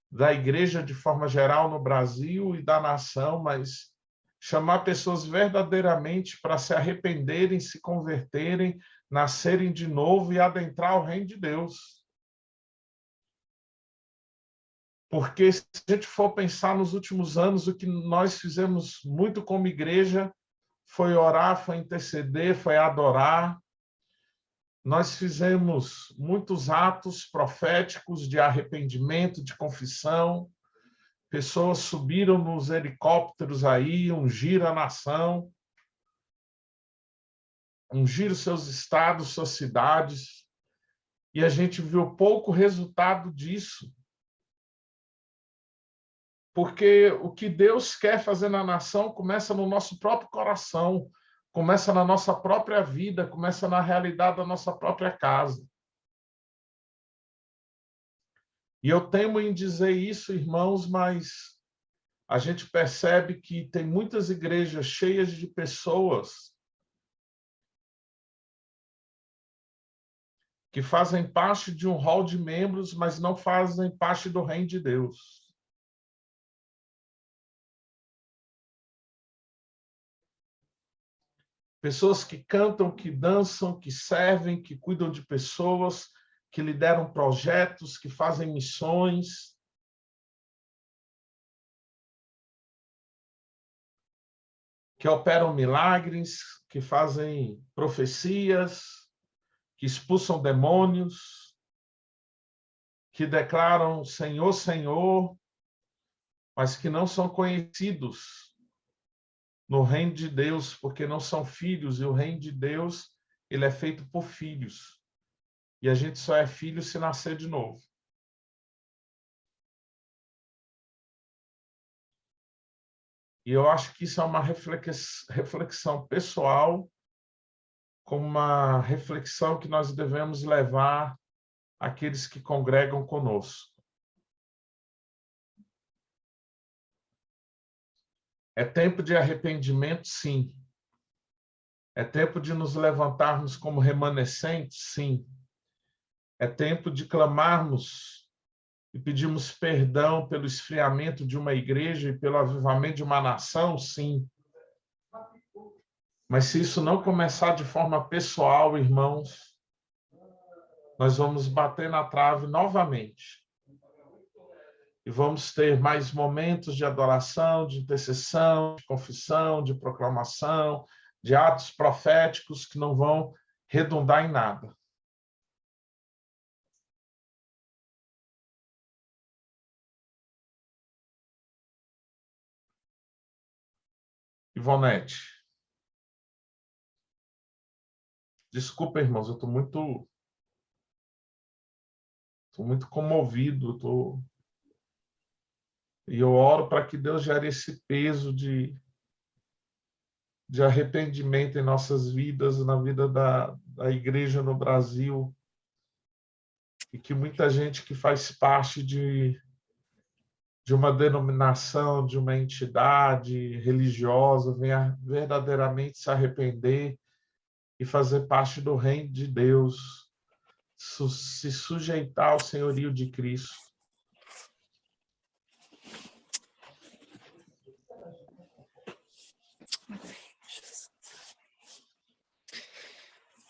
da igreja de forma geral no Brasil e da nação, mas chamar pessoas verdadeiramente para se arrependerem, se converterem, nascerem de novo e adentrar o reino de Deus. Porque se a gente for pensar nos últimos anos, o que nós fizemos muito como igreja foi orar, foi interceder, foi adorar. Nós fizemos muitos atos proféticos de arrependimento, de confissão. Pessoas subiram nos helicópteros aí, ungiram a nação, ungiram seus estados, suas cidades, e a gente viu pouco resultado disso. Porque o que Deus quer fazer na nação começa no nosso próprio coração, começa na nossa própria vida, começa na realidade da nossa própria casa. E eu temo em dizer isso, irmãos, mas a gente percebe que tem muitas igrejas cheias de pessoas que fazem parte de um hall de membros, mas não fazem parte do reino de Deus. Pessoas que cantam, que dançam, que servem, que cuidam de pessoas, que lideram projetos, que fazem missões. Que operam milagres, que fazem profecias, que expulsam demônios, que declaram Senhor, Senhor, mas que não são conhecidos no reino de Deus, porque não são filhos, e o reino de Deus, ele é feito por filhos. E a gente só é filho se nascer de novo. E eu acho que isso é uma reflexão pessoal, como uma reflexão que nós devemos levar àqueles que congregam conosco. É tempo de arrependimento, sim. É tempo de nos levantarmos como remanescentes, sim. É tempo de clamarmos e pedirmos perdão pelo esfriamento de uma igreja e pelo avivamento de uma nação, sim. Mas se isso não começar de forma pessoal, irmãos, nós vamos bater na trave novamente. e vamos ter mais momentos de adoração, de intercessão, de confissão, de proclamação, de atos proféticos que não vão redundar em nada. Ivonete. Desculpa, irmãos, eu estou muito comovido. E eu oro para que Deus gere esse peso de arrependimento em nossas vidas, na vida da igreja no Brasil, e que muita gente que faz parte de uma denominação, de uma entidade religiosa, venha verdadeiramente se arrepender e fazer parte do reino de Deus, se sujeitar ao senhorio de Cristo.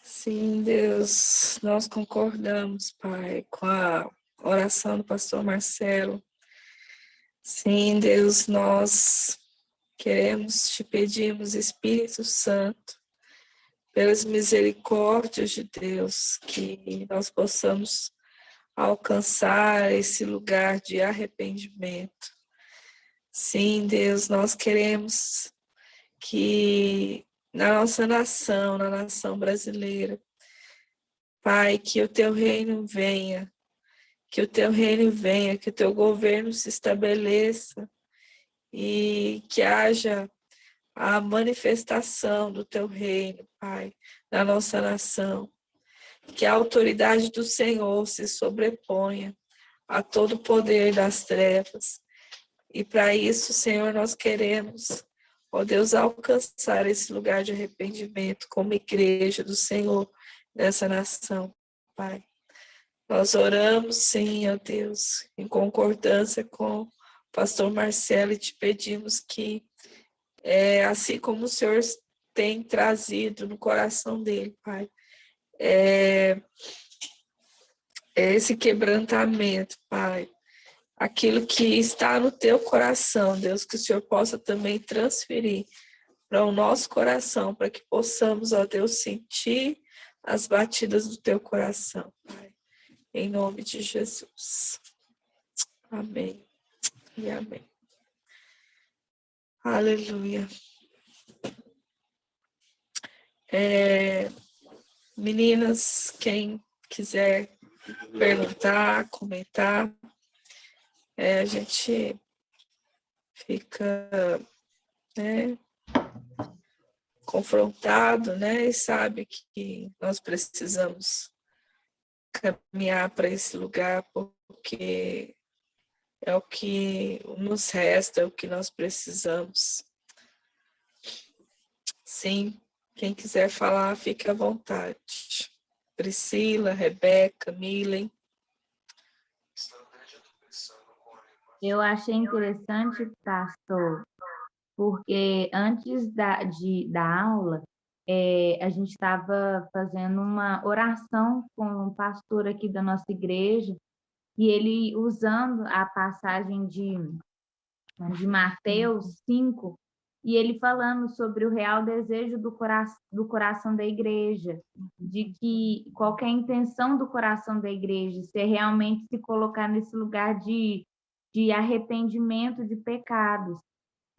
Sim, Deus, nós concordamos, Pai, com a oração do pastor Marcelo. Sim, Deus, nós te pedimos, Espírito Santo, pelas misericórdias de Deus, que nós possamos alcançar esse lugar de arrependimento. Sim, Deus, nós queremos que na nossa nação, na nação brasileira, Pai, que o teu reino venha, que o teu reino venha, que o teu governo se estabeleça e que haja a manifestação do teu reino, Pai, na nossa nação. Que a autoridade do Senhor se sobreponha a todo o poder das trevas. E para isso, Senhor, nós queremos, ó Deus, alcançar esse lugar de arrependimento como igreja do Senhor nessa nação, Pai. Nós oramos, sim, ó Deus, em concordância com o pastor Marcelo, e te pedimos que, assim como o Senhor tem trazido no coração dele, Pai, esse quebrantamento, Pai, aquilo que está no teu coração, Deus, que o Senhor possa também transferir para o nosso coração, para que possamos, ó Deus, sentir as batidas do teu coração, Pai. Em nome de Jesus. Amém e amém. Aleluia. Meninas, quem quiser perguntar, comentar, a gente fica, confrontado, e sabe que nós precisamos caminhar para esse lugar, porque é o que nos resta, é o que nós precisamos. Sim, quem quiser falar, fique à vontade. Priscila, Rebeca, Milen. Eu achei interessante, pastor, porque antes da aula, a gente estava fazendo uma oração com um pastor aqui da nossa igreja, e ele usando a passagem de Mateus 5, e ele falando sobre o real desejo do coração da igreja, de que qualquer intenção do coração da igreja ser realmente se colocar nesse lugar de arrependimento de pecados.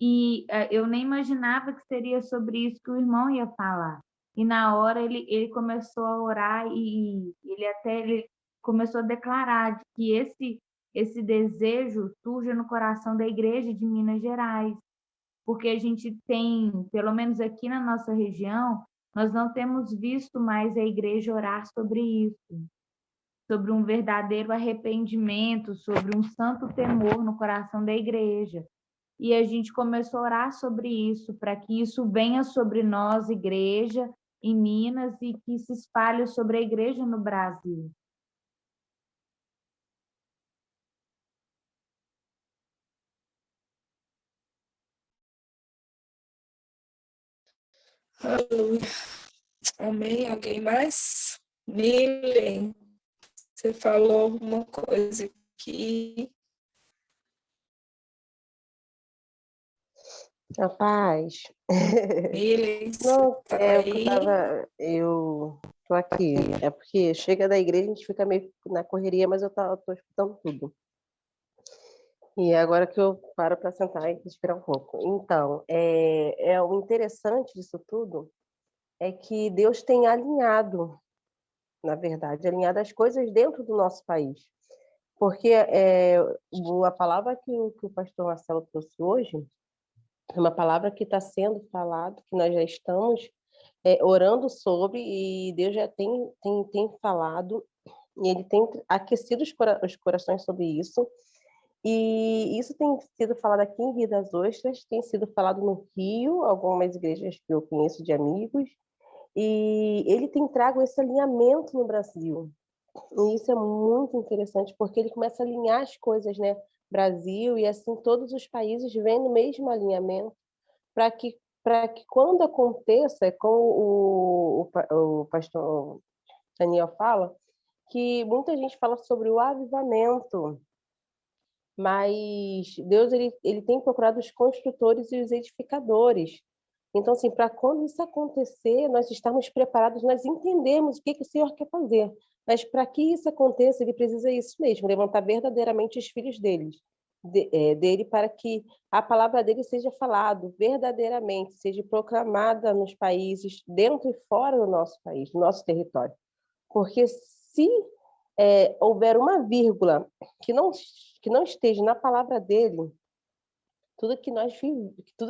E eu nem imaginava que seria sobre isso que o irmão ia falar. E na hora ele começou a orar e ele começou a declarar que esse desejo surge no coração da igreja de Minas Gerais, porque a gente tem, pelo menos aqui na nossa região, nós não temos visto mais a igreja orar sobre isso, sobre um verdadeiro arrependimento, sobre um santo temor no coração da igreja. E a gente começou a orar sobre isso, para que isso venha sobre nós, igreja, em Minas, e que se espalhe sobre a igreja no Brasil. Aleluia. Amém. Alguém mais? Milen, você falou alguma coisa aqui. Rapaz. Miles, Não, tá é o que aí? eu tô aqui. É porque chega da igreja, a gente fica meio na correria, mas eu tô escutando tudo. E é agora que eu paro para sentar e respirar um pouco. Então, o interessante disso tudo é que Deus tem alinhado, na verdade, alinhado as coisas dentro do nosso país. Porque a palavra que o pastor Marcelo trouxe hoje é uma palavra que está sendo falada, que nós já estamos orando sobre, e Deus já tem falado, e Ele tem aquecido os corações sobre isso. E isso tem sido falado aqui em Rio das Ostras, tem sido falado no Rio, algumas igrejas que eu conheço de amigos, e ele tem trago esse alinhamento no Brasil. E isso é muito interessante, porque ele começa a alinhar as coisas, né? Brasil e assim todos os países vêm no mesmo alinhamento, para que quando aconteça, como o pastor Daniel fala, que muita gente fala sobre o avivamento, mas Deus ele tem procurado os construtores e os edificadores. Então, assim, para quando isso acontecer, nós estamos preparados, nós entendemos o que o Senhor quer fazer. Mas para que isso aconteça, ele precisa isso mesmo, levantar verdadeiramente os filhos dele, para que a palavra dele seja falada verdadeiramente, seja proclamada nos países, dentro e fora do nosso país, do nosso território. Porque se houver uma vírgula que não esteja na palavra dele, tudo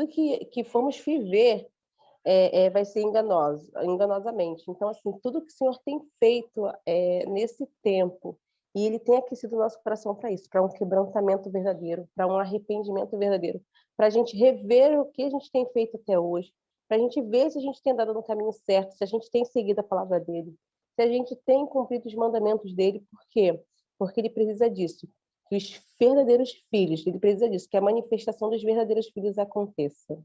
que formos viver vai ser enganosamente. Então, assim, tudo que o Senhor tem feito nesse tempo, e Ele tem aquecido o nosso coração para isso, para um quebrantamento verdadeiro, para um arrependimento verdadeiro, para a gente rever o que a gente tem feito até hoje, para a gente ver se a gente tem andado no caminho certo, se a gente tem seguido a palavra dele, se a gente tem cumprido os mandamentos dele. Por quê? Porque Ele precisa disso. Que os verdadeiros filhos, Ele precisa disso, que a manifestação dos verdadeiros filhos aconteça.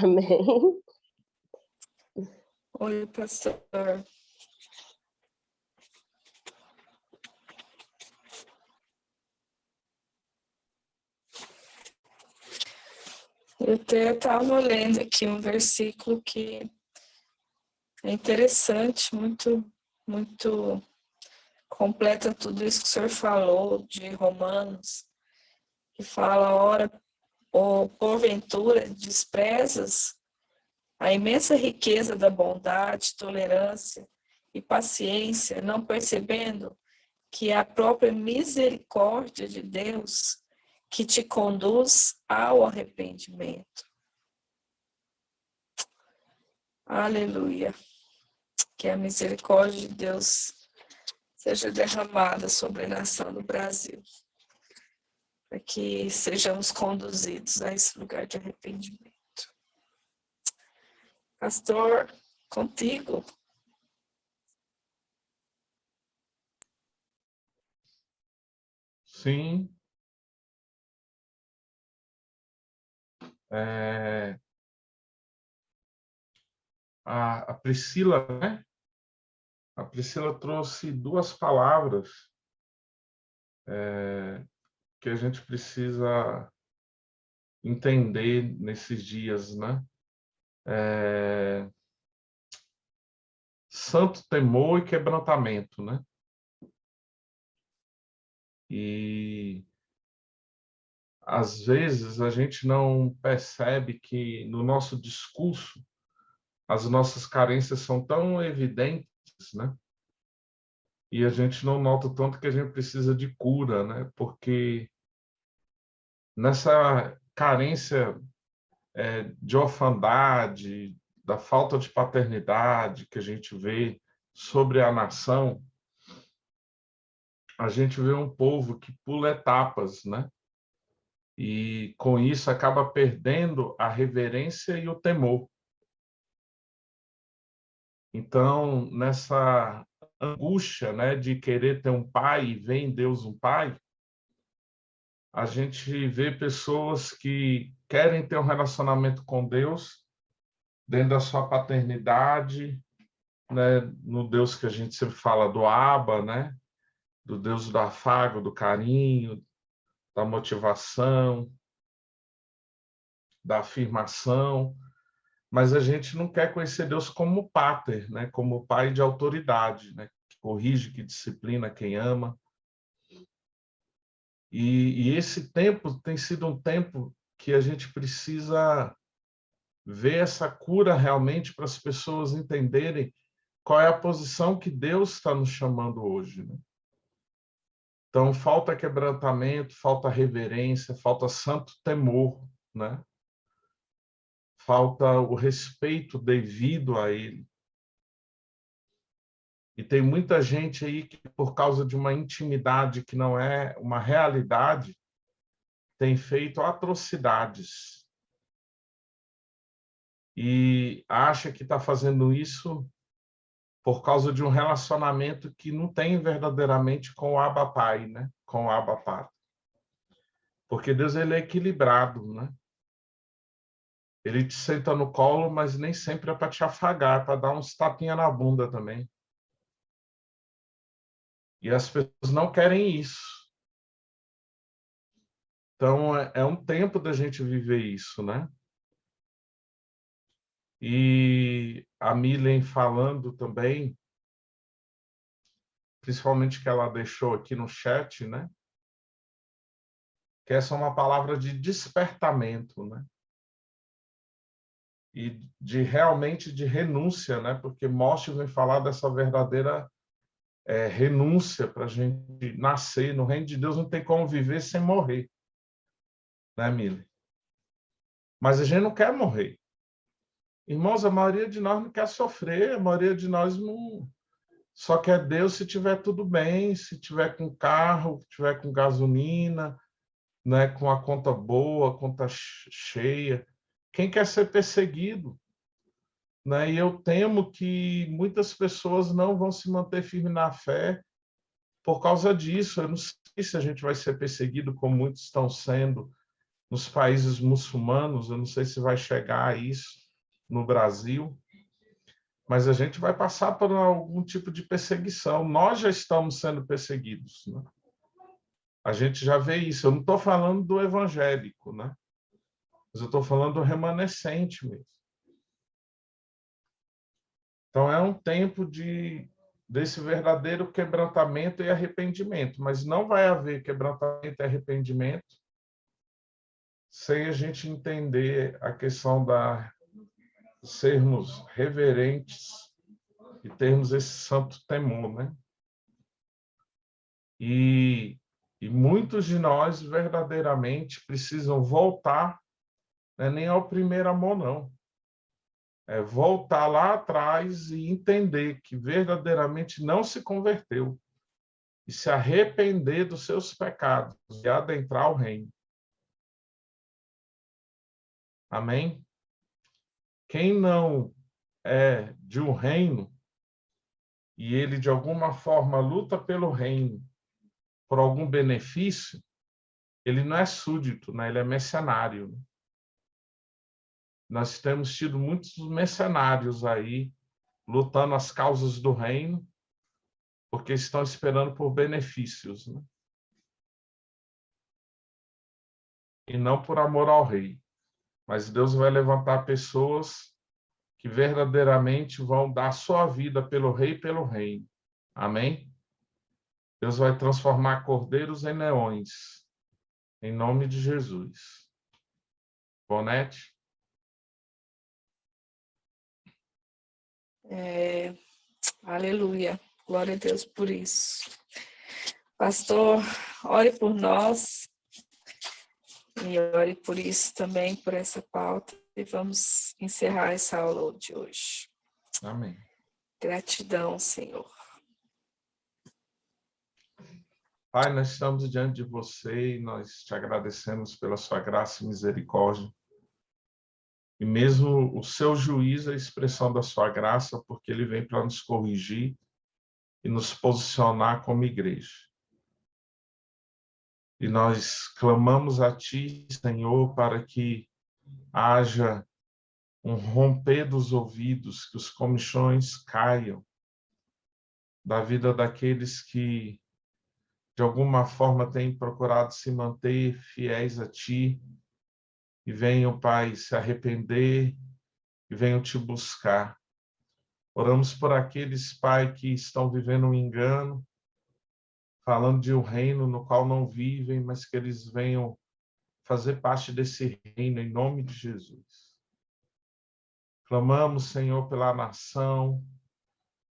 Amém. Oi, pastor. Eu até estava lendo aqui um versículo que é interessante, muito, muito completa tudo isso que o senhor falou de Romanos, que fala, ora, ou porventura desprezas a imensa riqueza da bondade, tolerância e paciência, não percebendo que é a própria misericórdia de Deus que te conduz ao arrependimento. Aleluia. Que a misericórdia de Deus seja derramada sobre a nação do Brasil, para que sejamos conduzidos a esse lugar de arrependimento. Pastor, contigo. Sim. A Priscila, né? A Priscila trouxe duas palavras que a gente precisa entender nesses dias, né? Santo temor e quebrantamento, né? E às vezes a gente não percebe que no nosso discurso as nossas carências são tão evidentes, né? E a gente não nota tanto que a gente precisa de cura, né? Porque nessa carência de orfandade, da falta de paternidade que a gente vê sobre a nação, a gente vê um povo que pula etapas, né? E com isso acaba perdendo a reverência e o temor. Então, nessa angústia, né, de querer ter um pai e ver em Deus um pai, a gente vê pessoas que querem ter um relacionamento com Deus dentro da sua paternidade, né, no Deus que a gente sempre fala do Abba, né, do Deus do afago, do carinho, da motivação, da afirmação, mas a gente não quer conhecer Deus como pater, né? Como pai de autoridade, né? Que corrige, que disciplina quem ama. E esse tempo tem sido um tempo que a gente precisa ver essa cura realmente para as pessoas entenderem qual é a posição que Deus está nos chamando hoje, né? Então, falta quebrantamento, falta reverência, falta santo temor, né? Falta o respeito devido a Ele. E tem muita gente aí que, por causa de uma intimidade que não é uma realidade, tem feito atrocidades. E acha que está fazendo isso por causa de um relacionamento que não tem verdadeiramente com o Abba Pai, né? Com o Abba Pai. Porque Deus, ele é equilibrado, né? Ele te senta no colo, mas nem sempre é para te afagar, é para dar uns tapinha na bunda também. E as pessoas não querem isso. Então, é um tempo da gente viver isso, né? E a Milen falando também, principalmente que ela deixou aqui no chat, né? Que essa é uma palavra de despertamento, né? E de realmente de renúncia, né? Porque Móshe vem falar dessa verdadeira renúncia para a gente nascer. No reino de Deus não tem como viver sem morrer, né, Milen? Mas a gente não quer morrer. Irmãos, a maioria de nós não quer sofrer, a maioria de nós não só quer Deus se tiver tudo bem, se tiver com carro, tiver com gasolina, né, com a conta boa, a conta cheia. Quem quer ser perseguido? Né? E eu temo que muitas pessoas não vão se manter firmes na fé por causa disso. Eu não sei se a gente vai ser perseguido como muitos estão sendo nos países muçulmanos, eu não sei se vai chegar a isso no Brasil, mas a gente vai passar por algum tipo de perseguição. Nós já estamos sendo perseguidos, né? A gente já vê isso. Eu não estou falando do evangélico, né? Mas eu estou falando do remanescente mesmo. Então, é um tempo desse verdadeiro quebrantamento e arrependimento, mas não vai haver quebrantamento e arrependimento sem a gente entender a questão da sermos reverentes e termos esse santo temor, né? E muitos de nós verdadeiramente precisam voltar, né, nem ao primeiro amor, não. É voltar lá atrás e entender que verdadeiramente não se converteu e se arrepender dos seus pecados e adentrar o reino. Amém? Quem não é de um reino e ele de alguma forma luta pelo reino por algum benefício, ele não é súdito, né? Ele é mercenário. Nós temos tido muitos mercenários aí lutando as causas do reino porque estão esperando por benefícios, né? E não por amor ao rei. Mas Deus vai levantar pessoas que verdadeiramente vão dar sua vida pelo rei e pelo reino. Amém? Deus vai transformar cordeiros em leões. Em nome de Jesus. Bonete? Aleluia. Glória a Deus por isso. Pastor, ore por nós e ore por isso também, por essa pauta. E vamos encerrar essa aula de hoje. Amém. Gratidão, Senhor. Pai, nós estamos diante de você e nós te agradecemos pela sua graça e misericórdia. E mesmo o seu juízo é a expressão da sua graça, porque ele vem para nos corrigir e nos posicionar como igreja. E nós clamamos a ti, Senhor, para que haja um romper dos ouvidos, que os comichões caiam da vida daqueles que de alguma forma têm procurado se manter fiéis a Ti, e venham, Pai, se arrepender e venham Te buscar. Oramos por aqueles, Pai, que estão vivendo um engano, falando de um reino no qual não vivem, mas que eles venham fazer parte desse reino, em nome de Jesus. Clamamos, Senhor, pela nação,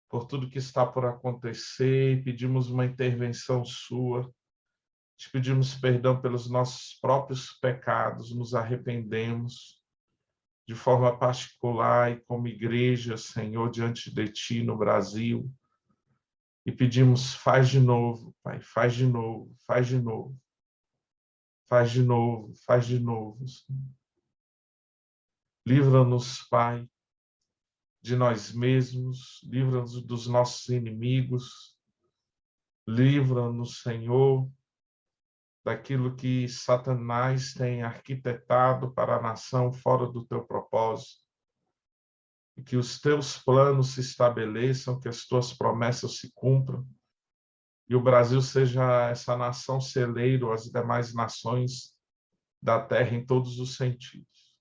por tudo que está por acontecer, e pedimos uma intervenção Sua. Te pedimos perdão pelos nossos próprios pecados, nos arrependemos de forma particular e como igreja, Senhor, diante de Ti no Brasil. E pedimos, faz de novo, Pai, faz de novo, faz de novo. Faz de novo, faz de novo, Senhor. Livra-nos, Pai, de nós mesmos, livra-nos dos nossos inimigos, livra-nos, Senhor, daquilo que Satanás tem arquitetado para a nação fora do teu propósito, e que os teus planos se estabeleçam, que as tuas promessas se cumpram, e o Brasil seja essa nação celeiro às demais nações da terra em todos os sentidos.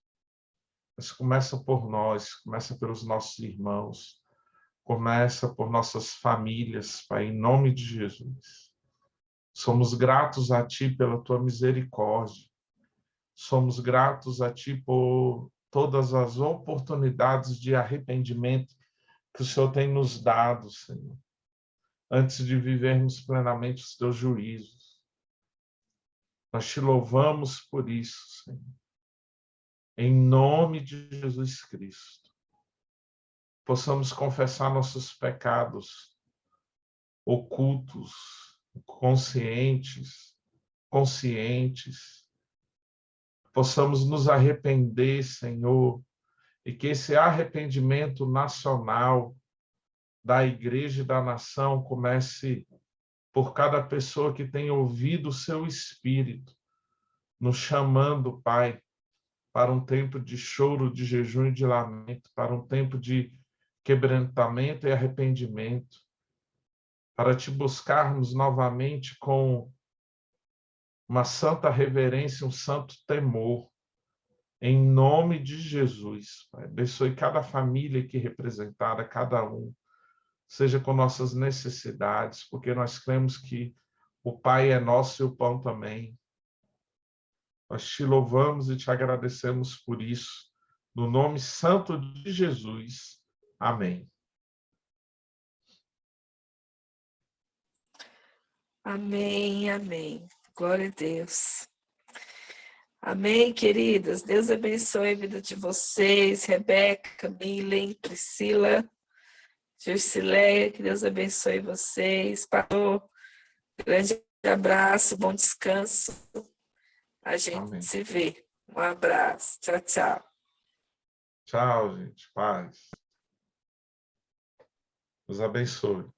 Mas começa por nós, começa pelos nossos irmãos, começa por nossas famílias, Pai, em nome de Jesus. Somos gratos a Ti pela Tua misericórdia. Somos gratos a Ti por todas as oportunidades de arrependimento que o Senhor tem nos dado, Senhor, antes de vivermos plenamente os Teus juízos. Nós Te louvamos por isso, Senhor. Em nome de Jesus Cristo, possamos confessar nossos pecados ocultos, conscientes, possamos nos arrepender, Senhor, e que esse arrependimento nacional da igreja e da nação comece por cada pessoa que tem ouvido o seu Espírito, nos chamando, Pai, para um tempo de choro, de jejum e de lamento, para um tempo de quebrantamento e arrependimento, para Te buscarmos novamente com uma santa reverência, um santo temor, em nome de Jesus. Pai, abençoe cada família aqui representada, cada um, seja com nossas necessidades, porque nós cremos que o Pai é nosso e o pão também. Nós Te louvamos e Te agradecemos por isso, no nome santo de Jesus. Amém. Amém, amém. Glória a Deus. Amém, queridas. Deus abençoe a vida de vocês, Rebeca, Milen, Priscila, Gersileia, que Deus abençoe vocês. Pastor, grande abraço, bom descanso. A gente Amém. se vê. Um abraço. Tchau, tchau. Tchau, gente. Paz. Deus abençoe.